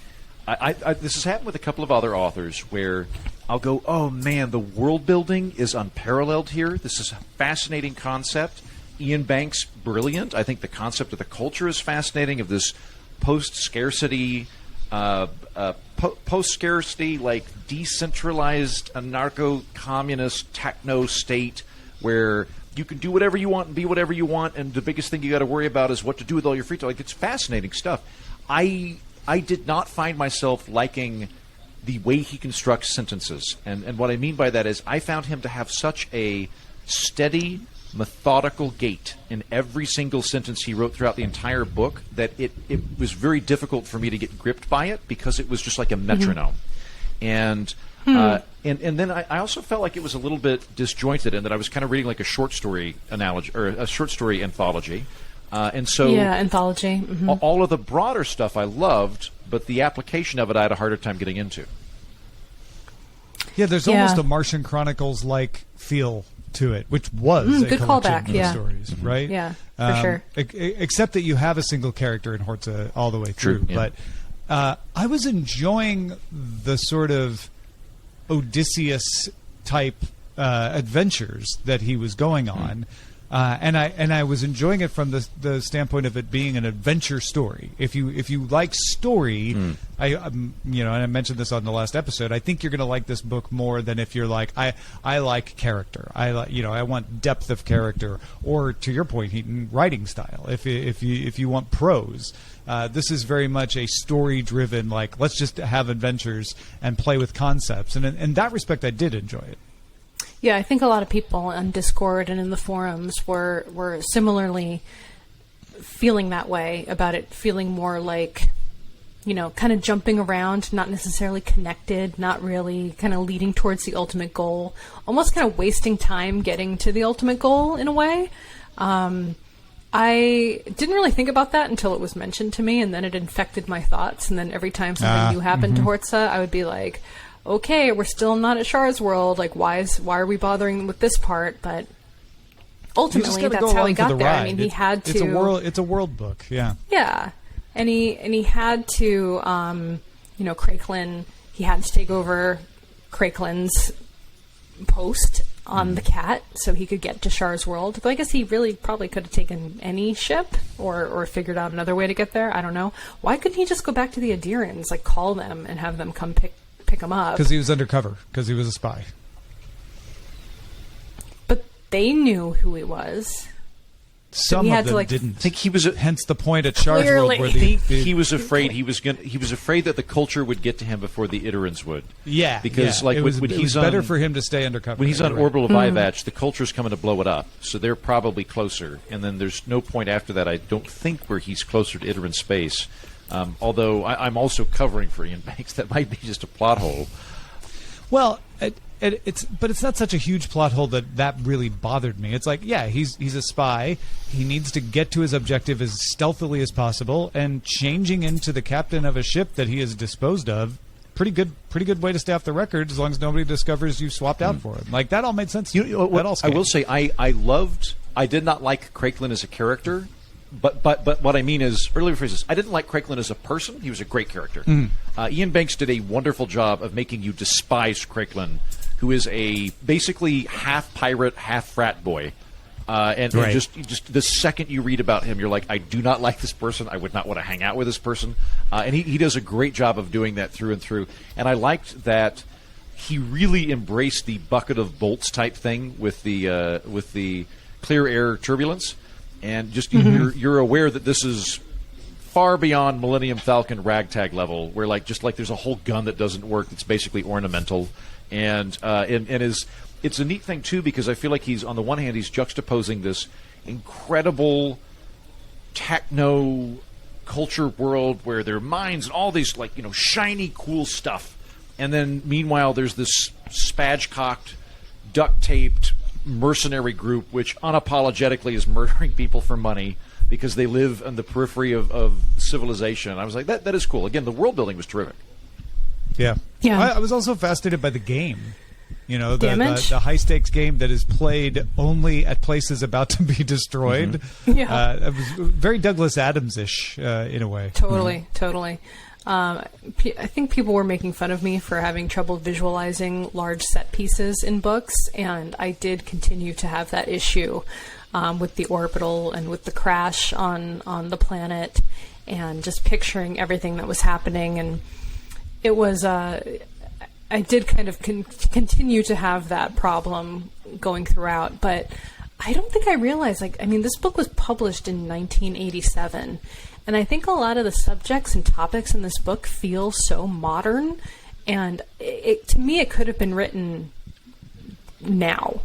has happened with a couple of other authors where I'll go, oh man, the world building is unparalleled here. This is a fascinating concept. Iain Banks, brilliant. I think the concept of the culture is fascinating, of this post-scarcity, like decentralized anarcho-communist techno state where you can do whatever you want and be whatever you want, and the biggest thing you got to worry about is what to do with all your free time. Like, it's fascinating stuff. I did not find myself liking the way he constructs sentences, and what I mean by that is I found him to have such a steady, methodical gait in every single sentence he wrote throughout the entire book that it was very difficult for me to get gripped by it because it was just like a metronome. And then I also felt like it was a little bit disjointed in that I was kind of reading like a short story analogy or a short story anthology. And so anthology. All of the broader stuff I loved, but the application of it I had a harder time getting into. Yeah, there's almost a Martian Chronicles-like feel to it, which was a good collection callback, of stories, right? Yeah, for sure. Except that you have a single character in Horza all the way through. True, yeah. But I was enjoying the sort of Odysseus-type adventures that he was going on. And I was enjoying it from the standpoint of it being an adventure story. If you like story, and I mentioned this on the last episode, I think you're going to like this book more than if you're like I like character. I want depth of character, or to your point, Heaton, writing style. If you want prose, this is very much a story driven. Like, let's just have adventures and play with concepts. And in that respect, I did enjoy it. Yeah, I think a lot of people on Discord and in the forums were similarly feeling that way about it, feeling more like, kind of jumping around, not necessarily connected, not really kind of leading towards the ultimate goal, almost kind of wasting time getting to the ultimate goal in a way. I didn't really think about that until it was mentioned to me, and then it infected my thoughts, and then every time something new happened to Horza, I would be like, okay, we're still not at Char's world. Like, why are we bothering with this part? But ultimately, that's how he got there. I mean, he had to. It's a world book. Yeah. Yeah, and he had to. Craiklin. He had to take over Craiklin's post on the Cat so he could get to Shar's world. But I guess he really probably could have taken any ship or figured out another way to get there. I don't know. Why couldn't he just go back to the Adirans, like call them and have them come pick him up? Because he was undercover, because he was a spy. But they knew who he was. Some he of had them to, like, didn't. I think he was. Hence the point at Shar's Clearly. World where I think he was afraid he was afraid that the culture would get to him before the Idarans would. Because like it was, when it he's was better on, for him to stay undercover. when he's on You're right. orbital Vivatch, the culture's coming to blow it up, so they're probably closer. And then there's no point after that, I don't think, where he's closer to Idaran space. Although I'm also covering for Iain Banks, that might be just a plot hole. Well, it's not such a huge plot hole that really bothered me. It's like, yeah, he's a spy. He needs to get to his objective as stealthily as possible, and changing into the captain of a ship that he has disposed of, pretty good way to stay off the record as long as nobody discovers you swapped out for him. Like, that all made sense. That all I will say, I did not like Craiglin as a character. But what I mean is, earlier phrases, I didn't like Craiglin as a person. He was a great character. Iain Banks did a wonderful job of making you despise Craiglin, who is a basically half pirate, half frat boy. And just the second you read about him, you're like, I do not like this person. I would not want to hang out with this person. And he does a great job of doing that through and through. And I liked that he really embraced the bucket of bolts type thing with the clear air turbulence. And just you're aware that this is far beyond Millennium Falcon ragtag level, where just like there's a whole gun that doesn't work that's basically ornamental, and it's a neat thing too, because I feel like he's, on the one hand, he's juxtaposing this incredible techno culture world where there are mines and all these shiny cool stuff, and then meanwhile there's this spatchcocked, duct taped mercenary group which unapologetically is murdering people for money because they live on the periphery of civilization. I was like, that is cool. Again, the world building was terrific. Yeah. I was also fascinated by the game. The high stakes game that is played only at places about to be destroyed. It was very Douglas Adams-ish in a way. Totally. I think people were making fun of me for having trouble visualizing large set pieces in books, and I did continue to have that issue with the orbital and with the crash on the planet, and just picturing everything that was happening. And it was I did kind of continue to have that problem going throughout, but I don't think I realized, this book was published in 1987. And I think a lot of the subjects and topics in this book feel so modern, and to me it could have been written now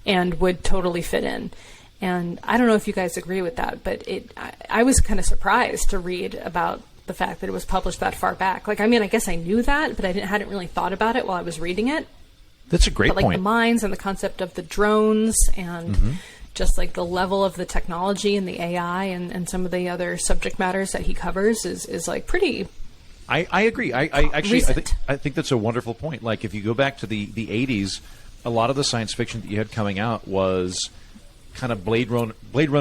and would totally fit in. And I don't know if you guys agree with that, but I was kind of surprised to read about the fact that it was published that far back. I guess I knew that, but I hadn't really thought about it while I was reading it. That's a great point. The mines and the concept of the drones and just the level of the technology and the AI and some of the other subject matters that he covers is pretty. I agree. I think that's a wonderful point. If you go back to the 80s, a lot of the science fiction that you had coming out was kind of Blade Runner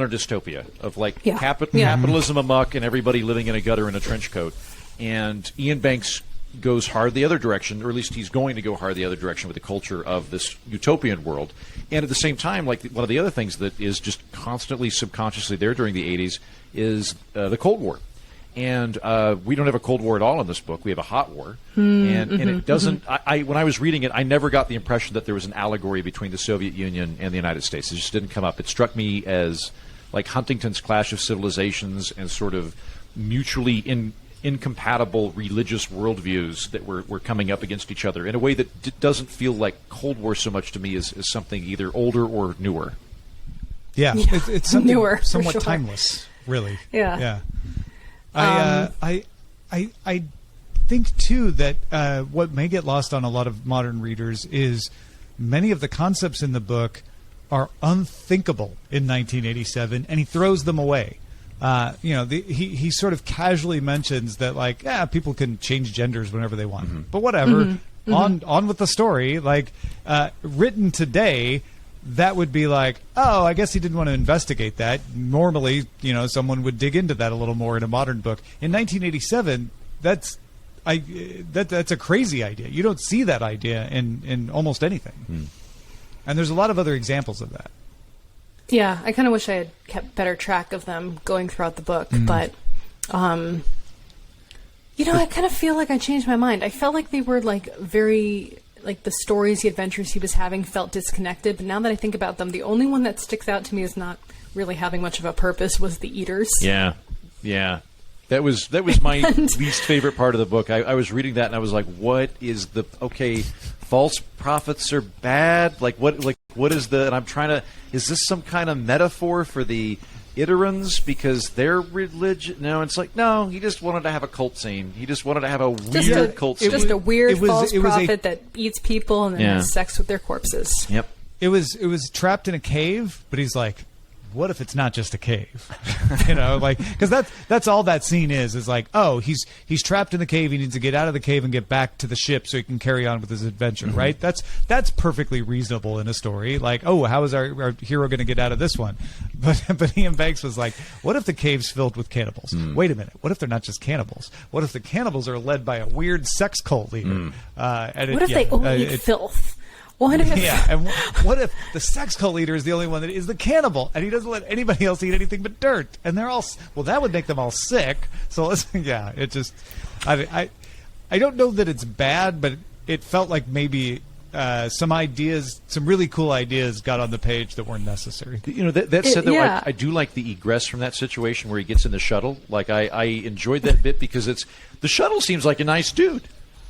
dystopia of capitalism amok and everybody living in a gutter in a trench coat. And Iain Banks goes hard the other direction, or at least he's going to go hard the other direction with the culture of this utopian world. And at the same time, one of the other things that is just constantly subconsciously there during the 80s is the Cold War. And we don't have a Cold War at all in this book. We have a hot war. And it doesn't... when I was reading it, I never got the impression that there was an allegory between the Soviet Union and the United States. It just didn't come up. It struck me as Huntington's Clash of Civilizations and sort of mutually incompatible religious worldviews that were coming up against each other in a way that doesn't feel like Cold War so much to me as something either older or newer. Yeah. It's something newer, somewhat sure. timeless, really. Yeah. I think too that what may get lost on a lot of modern readers is many of the concepts in the book are unthinkable in 1987, and he throws them away. He sort of casually mentions that people can change genders whenever they want, but whatever. On with the story. Written today, that would be oh, I guess he didn't want to investigate that. Normally, someone would dig into that a little more in a modern book. In 1987, that's a crazy idea. You don't see that idea in almost anything. And there's a lot of other examples of that. Yeah, I kind of wish I had kept better track of them going throughout the book, but, I kind of feel like I changed my mind. I felt like they were, like, very, like, the stories, the adventures he was having felt disconnected, but now that I think about them, the only one that sticks out to me as not really having much of a purpose was the Eaters. Yeah. That was my least favorite part of the book. I was reading that and I was like, what is the... Okay, false prophets are bad? What is the... And I'm trying to... Is this some kind of metaphor for the Iterans because their religion? No, it's like, no, he just wanted to have a cult scene. He just wanted to have a weird cult scene. Just a weird false prophet that eats people and then has sex with their corpses. Yep. It was trapped in a cave, but he's like, what if it's not just a cave? Because that's all that scene is like, oh, he's trapped in the cave. He needs to get out of the cave and get back to the ship so he can carry on with his adventure, right? That's perfectly reasonable in a story. Like, oh, how is our hero going to get out of this one? But Iain Banks was like, what if the cave's filled with cannibals? Wait a minute. What if they're not just cannibals? What if the cannibals are led by a weird sex cult leader? What if they only eat filth? What if... Yeah, and what if the sex cult leader is the only one that is the cannibal, and he doesn't let anybody else eat anything but dirt, and they're all... Well, that would make them all sick. So, it just... I don't know that it's bad, but it felt like maybe some really cool ideas got on the page that weren't necessary. That said, though, I do like the egress from that situation where he gets in the shuttle. Like, I enjoyed that bit because the shuttle seems like a nice dude.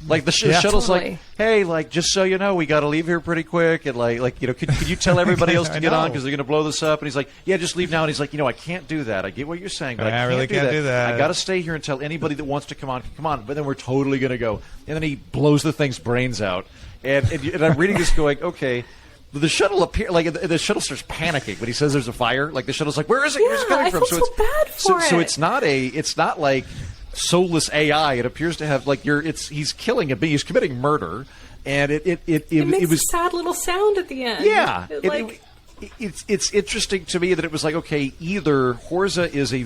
Like the shuttle's totally. Like, hey, like just so you know, we got to leave here pretty quick, and could you tell everybody else to get on because they're going to blow this up? And he's like, yeah, just leave now. And he's like, I can't do that. I get what you're saying, but I really can't do that. I got to stay here and tell anybody that wants to come on, come on. But then we're totally going to go, and then he blows the thing's brains out, and I'm reading this going, okay. The shuttle the shuttle starts panicking when he says there's a fire. Like the shuttle's like, where is it? Where's it coming from? So bad for it. So it's not like soulless AI. It appears to have he's killing a being. He's committing murder, and it makes was a sad little sound at the end. Yeah, it's interesting to me that it was like, okay, either Horza is a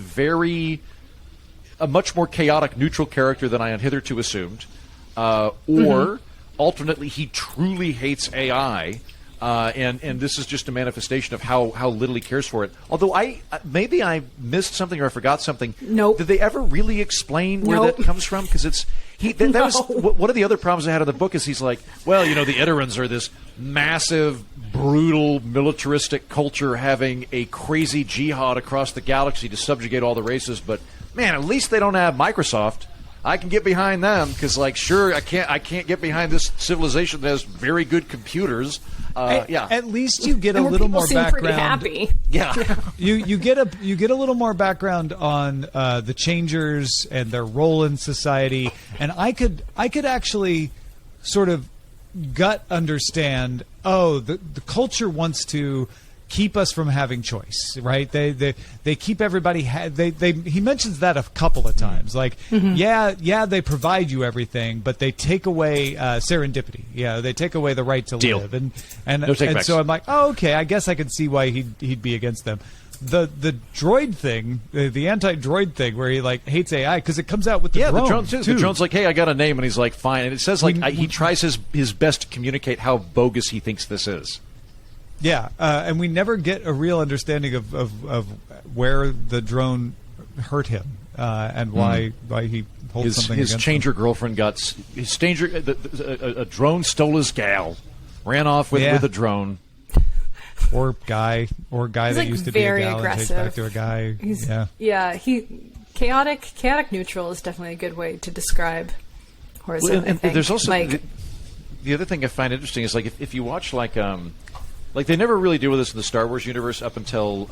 much more chaotic neutral character than I had hitherto assumed, or alternately he truly hates AI. And this is just a manifestation of how little he cares for it. Although maybe I missed something or I forgot something. Nope. Did they ever really explain where that comes from? Because that was one of the other problems I had in the book. Is he's like, well, the Iterans are this massive, brutal, militaristic culture having a crazy jihad across the galaxy to subjugate all the races. But man, at least they don't have Microsoft. I can get behind them because, sure, I can't get behind this civilization that has very good computers. At least you get a little more background. Pretty happy. Yeah, you get a little more background on the Changers and their role in society, and I could actually sort of gut understand. Oh, the culture wants to keep us from having choice, right? They keep everybody. He mentions that a couple of times. Like, they provide you everything, but they take away serendipity. Yeah, they take away the right to live, and so I'm like, oh, okay, I guess I can see why he'd be against them. The droid thing, the anti-droid thing, where he hates AI because it comes out with the drone. The drone too. The drone's like, hey, I got a name, and he's like, fine, and it says he tries his best to communicate how bogus he thinks this is. Yeah, and we never get a real understanding of where the drone hurt him and why he holds something against his changer him. Girlfriend got his changer. A drone stole his gal, ran off with a drone. Or guy that used to be a gal aggressive. and takes back to a guy. Chaotic neutral is definitely a good way to describe Horza. Well, and there's also the other thing I find interesting is if you watch they never really deal with this in the Star Wars universe up until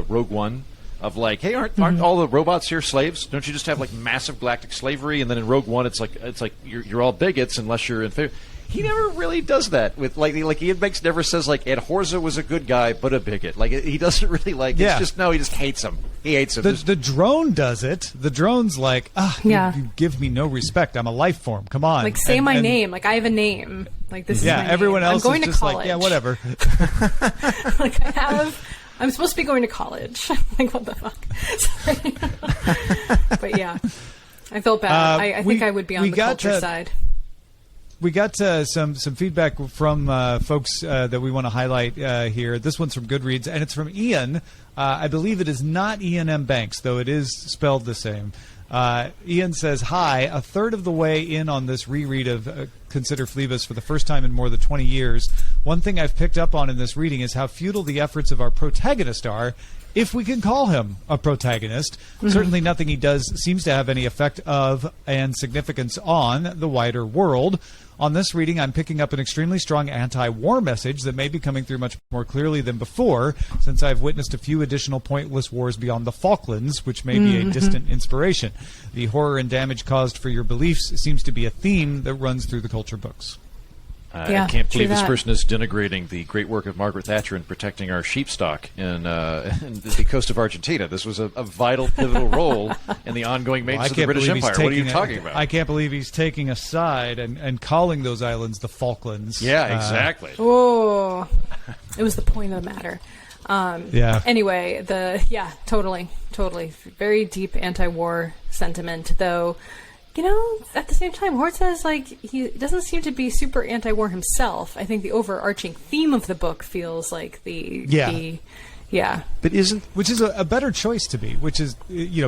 Rogue One. Of hey, aren't all the robots here slaves? Don't you just have massive galactic slavery? And then in Rogue One, it's like you're all bigots unless you're in favor. He never really does that with Iain Banks never says Ed Horza was a good guy but a bigot. He doesn't really It's just he just hates him. He hates him. The drone does it. The drone's you give me no respect. I'm a life form. Come on. Say my name. I have a name. This is my everyone name. else I'm going is to just college. whatever. I'm supposed to be going to college. What the fuck? Sorry. But yeah, I felt bad. I think I would be on the culture side. we got some feedback from folks that we want to highlight here. This one's from Goodreads, and it's from Ian. I believe it is not Iain M. Banks, though it is spelled the same. Ian says, "Hi, a third of the way in on this reread of Consider Phlebas for the first time in more than 20 years. One thing I've picked up on in this reading is how futile the efforts of our protagonist are, if we can call him a protagonist. Certainly nothing he does seems to have any effect of and significance on the wider world. On this reading, I'm picking up an extremely strong anti-war message that may be coming through much more clearly than before, since I've witnessed a few additional pointless wars beyond the Falklands, which may be a distant inspiration. The horror and damage caused for your beliefs seems to be a theme that runs through the culture books." Yeah, I can't believe true this that. person is denigrating the great work of Margaret Thatcher in protecting our sheep stock in the coast of Argentina. This was a vital, pivotal role in the ongoing maintenance of the British Empire. What are you talking about? I can't believe he's taking a side and calling those islands the Falklands. Yeah, exactly. Oh, it was the point of the matter. Yeah. Anyway, totally. Very deep anti-war sentiment, though. You know, at the same time, Hort says, like, he doesn't seem to be super anti-war himself. I think the overarching theme of the book feels like But which is a better choice to be, which is,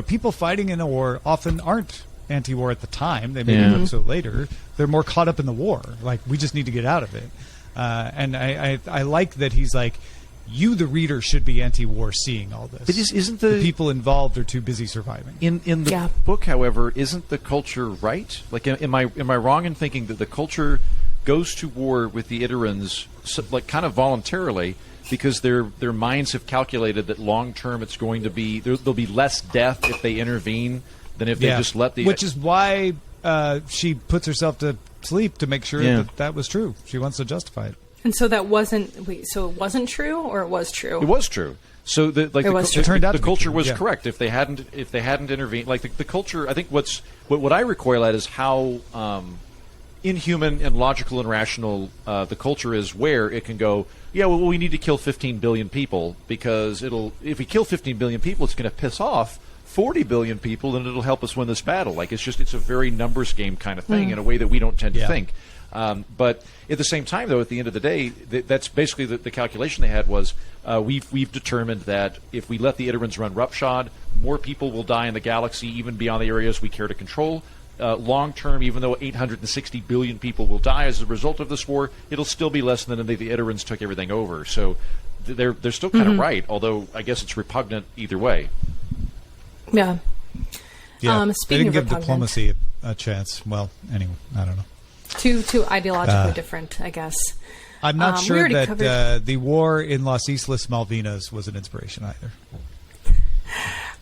people fighting in a war often aren't anti-war at the time. They may become so later. They're more caught up in the war. Like, we just need to get out of it. And I like that he's like, you, the reader, should be anti-war seeing all this. But isn't the people involved are too busy surviving. In the book, however, isn't the culture right? Like, am I wrong in thinking that the culture goes to war with the Idarans, like, kind of voluntarily, because their minds have calculated that long term it's going to be there'll be less death if they intervene than if they just let the. Which is why she puts herself to sleep to make sure that was true. She wants to justify it. And so that wasn't so it wasn't true, or it was true? It was true. So the culture was true. correct. If they hadn't intervened, like the culture, I think what I recoil at is how inhuman and logical and rational the culture is, where it can go. Yeah, well, we need to kill 15 billion people because if we kill 15 billion people, it's going to piss off 40 billion people, and it'll help us win this battle. Like, it's a very numbers game kind of thing in a way that we don't tend to think. But at the same time, though, at the end of the day, that's basically the calculation they had was we've determined that if we let the Idarans run roughshod, more people will die in the galaxy, even beyond the areas we care to control. Long term, even though 860 billion people will die as a result of this war, it'll still be less than if the Idarans took everything over. So they're still kind of right, although I guess it's repugnant either way. Yeah. they Speaking didn't of give repugnant, diplomacy a chance. Well, anyway, I don't know. Too ideologically different, I guess. I'm not sure that covered... the war in Las Islas Malvinas was an inspiration either.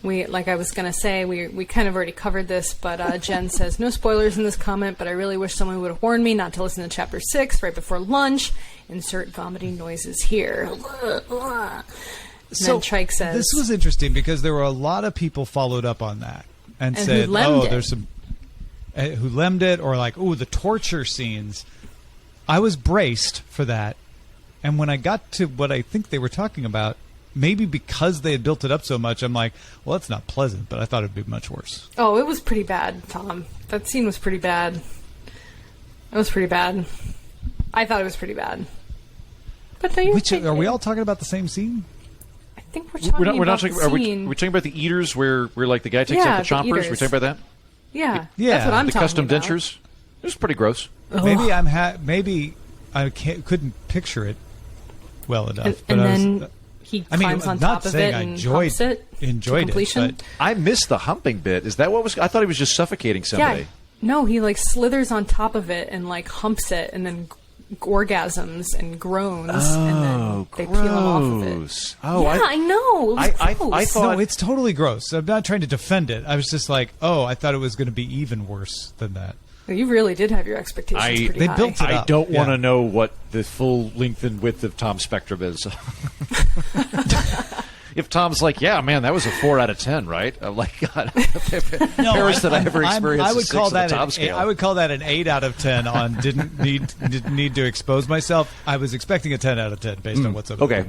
Like I was going to say, we kind of already covered this, but Jen says, no spoilers in this comment, but I really wish someone would have warned me not to listen to Chapter 6 right before lunch. Insert vomiting noises here. So then Trike says... This was interesting because there were a lot of people followed up on that and said, there's some... who lemmed it, or like, the torture scenes. I was braced for that. And when I got to what I think they were talking about, maybe because they had built it up so much, I'm like, well, that's not pleasant, but I thought it'd be much worse. Oh, it was pretty bad, Tom. That scene was pretty bad. It was pretty bad. I thought it was pretty bad. But are we all talking about the same scene? I think we're talking about the scene. Are we talking about the eaters where like the guy takes out the chompers? We're talking about that? Yeah, that's what I'm the talking custom about. dentures. It was pretty gross. Maybe maybe I couldn't picture it well enough. And then he climbs on top of it and humps it. Enjoyed it. But I missed the humping bit. Is that what was? I thought he was just suffocating somebody. Yeah. No, he like slithers on top of it and like humps it, and then orgasms and groans, and then they peel him off of it. Oh, yeah, I know. It was I thought it's totally gross. I'm not trying to defend it. I was just like, I thought it was going to be even worse than that. You really did have your expectations pretty they high. built it up. I don't want to know what the full length and width of Tom's spectrum is. if Tom's like, yeah, man, that was a 4 out of 10, right? I'm like, God, Paris that I ever experienced. I would call that top scale. I would call that an 8 out of 10 on didn't need to expose myself. I was expecting a 10 out of 10 based on what's up. Okay.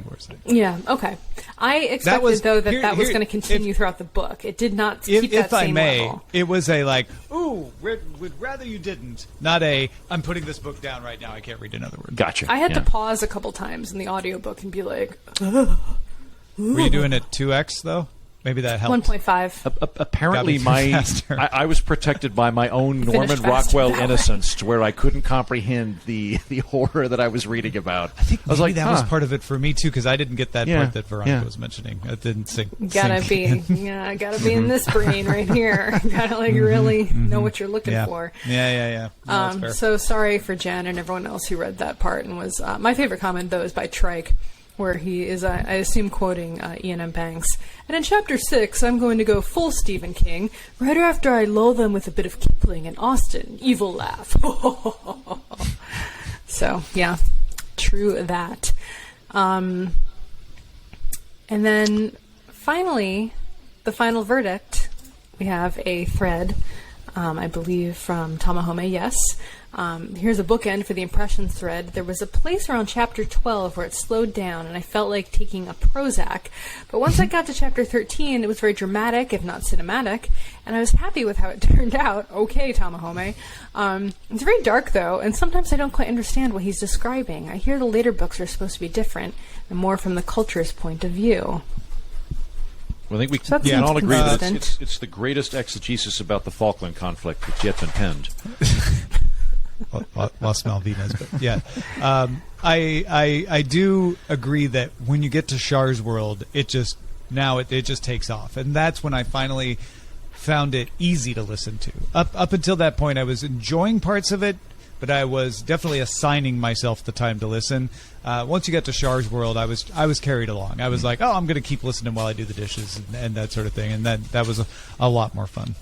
Yeah. Okay. I expected that was going to continue throughout the book. It did not keep that same level. It was a like, ooh, would rather you didn't. Not a, I'm putting this book down right now. I can't read another word. Gotcha. I had to pause a couple times in the audiobook and be like, were you doing it 2x though? Maybe that helped. 1.5. Apparently, I was protected by my own Norman Rockwell innocence, to where I couldn't comprehend the horror that I was reading about. I think was like, that was part of it for me too, because I didn't get that part that Veronica was mentioning. It didn't sink. Gotta be in this brain right here. Gotta really know what you're looking for. Yeah. No, that's fair. So sorry for Jen and everyone else who read that part and was my favorite comment though is by Trike, where he is, I assume, quoting Iain M. Banks. And in Chapter 6, I'm going to go full Stephen King, right after I lull them with a bit of Kipling and Austen. Evil laugh. So, yeah, true that. And then, finally, the final verdict. We have a thread, I believe, from Tamahome, yes. Here's a bookend for the impressions thread. There was a place around chapter 12 where it slowed down and I felt like taking a Prozac. But once I got to chapter 13, it was very dramatic, if not cinematic, and I was happy with how it turned out. Okay, Tamahome. It's very dark, though, and sometimes I don't quite understand what he's describing. I hear the later books are supposed to be different and more from the culture's point of view. Well, I think we can all agree that it's the greatest exegesis about the Falkland conflict that's yet been penned. Las Malvinas, but yeah, I do agree that when you get to Char's world, it just takes off, and that's when I finally found it easy to listen to. Up until that point, I was enjoying parts of it, but I was definitely assigning myself the time to listen. Once you get to Char's world, I was carried along. I was like, oh, I'm going to keep listening while I do the dishes and that sort of thing, and that was a lot more fun.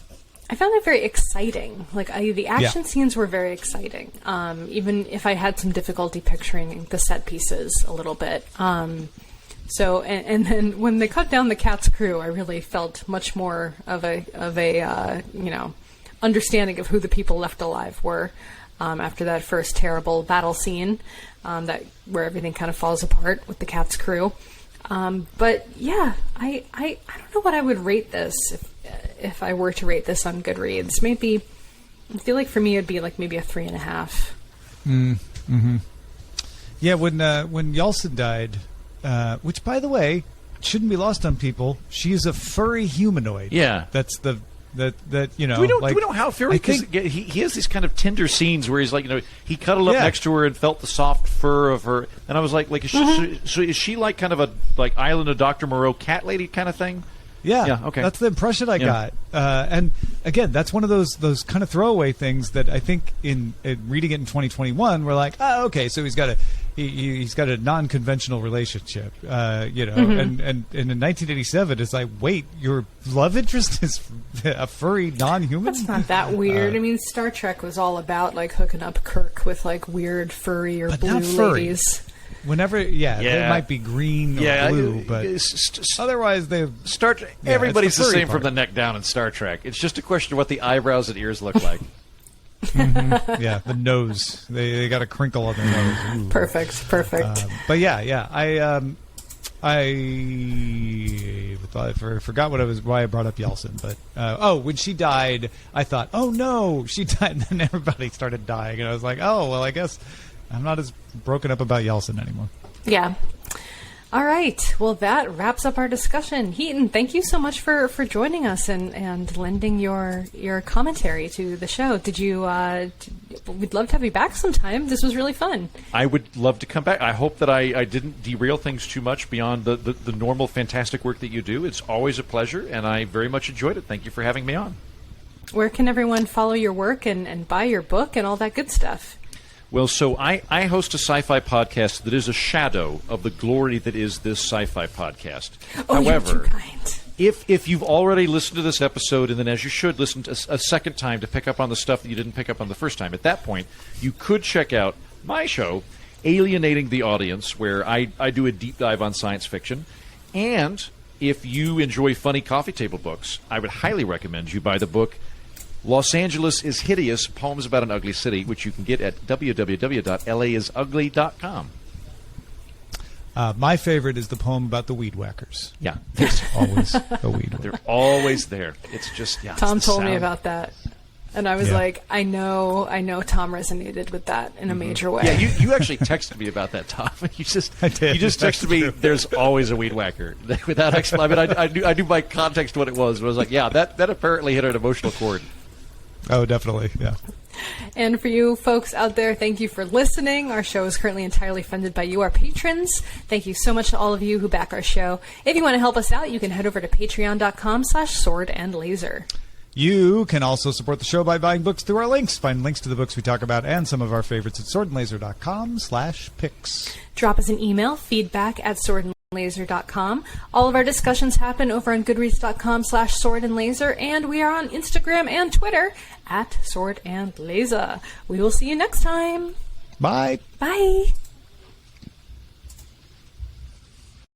I found it very exciting. The action scenes were very exciting, even if I had some difficulty picturing the set pieces a little bit. So, and then when they cut down the cat's crew, I really felt much more of a understanding of who the people left alive were after that first terrible battle scene, where everything kind of falls apart with the cat's crew. But yeah, I don't know what I would rate this if I were to rate this on Goodreads. Maybe, I feel like for me it'd be like maybe a 3.5. Mm-hmm. Yeah, when Yalsyn died, which by the way shouldn't be lost on people, she is a furry humanoid. Yeah, that's the. That you know. Do we know how furry? Because he has these kind of tender scenes where he's like, he cuddled up next to her and felt the soft fur of her, and I was like is she like kind of a like Island of Dr. Moreau cat lady kind of thing? Yeah, okay. That's the impression I got. And again, that's one of those kind of throwaway things that I think in reading it in 2021, we're like, oh, okay, so he's got a non-conventional relationship, and in 1987, it's like, wait, your love interest is a furry non-human? That's not that weird. I mean, Star Trek was all about like hooking up Kirk with like weird furry or blue ladies. Whenever, they might be green or blue, but otherwise everybody's the same part. from the neck down in Star Trek. It's just a question of what the eyebrows and ears look like. Mm-hmm. Yeah, the nose. They got a crinkle on their nose. Ooh. Perfect. But I forgot why I brought up Yalsyn. But when she died, I thought, oh no, she died. And then everybody started dying, and I was like, oh well, I guess I'm not as broken up about Yalsyn anymore. Yeah. All right. Well, that wraps up our discussion. Heaton, thank you so much for joining us and lending your commentary to the show. We'd love to have you back sometime. This was really fun. I would love to come back. I hope that I didn't derail things too much beyond the normal fantastic work that you do. It's always a pleasure, and I very much enjoyed it. Thank you for having me on. Where can everyone follow your work and buy your book and all that good stuff? Well, so I host a sci-fi podcast that is a shadow of the glory that is this sci-fi podcast. Oh, however, you're too kind. If you've already listened to this episode, and then as you should, listen to a second time to pick up on the stuff that you didn't pick up on the first time, at that point, you could check out my show, Alienating the Audience, where I do a deep dive on science fiction, and if you enjoy funny coffee table books, I would highly recommend you buy the book Los Angeles is Hideous, Poems About an Ugly City, which you can get at www.laisugly.com. My favorite is the poem about the weed whackers. Yeah. There's always a weed whacker. They're always there. It's just, yeah. Tom it's the told me sound. about that. And I was like, I know Tom resonated with that in a major way. Yeah, you actually texted me about that, Tom. I did. You just texted me, there's always a weed whacker. Without explanation, I knew by context what it was. But I was like, yeah, that apparently hit an emotional chord. Oh, definitely, yeah. And for you folks out there, thank you for listening. Our show is currently entirely funded by you, our patrons. Thank you so much to all of you who back our show. If you want to help us out, you can head over to patreon.com/swordandlaser. You can also support the show by buying books through our links. Find links to the books we talk about and some of our favorites at swordandlaser.com/picks. Drop us an email, feedback@swordandlaser.com. All of our discussions happen over on goodreads.com/swordandlaser, and we are on Instagram and Twitter @swordandlaser. We will see you next time. Bye. Bye.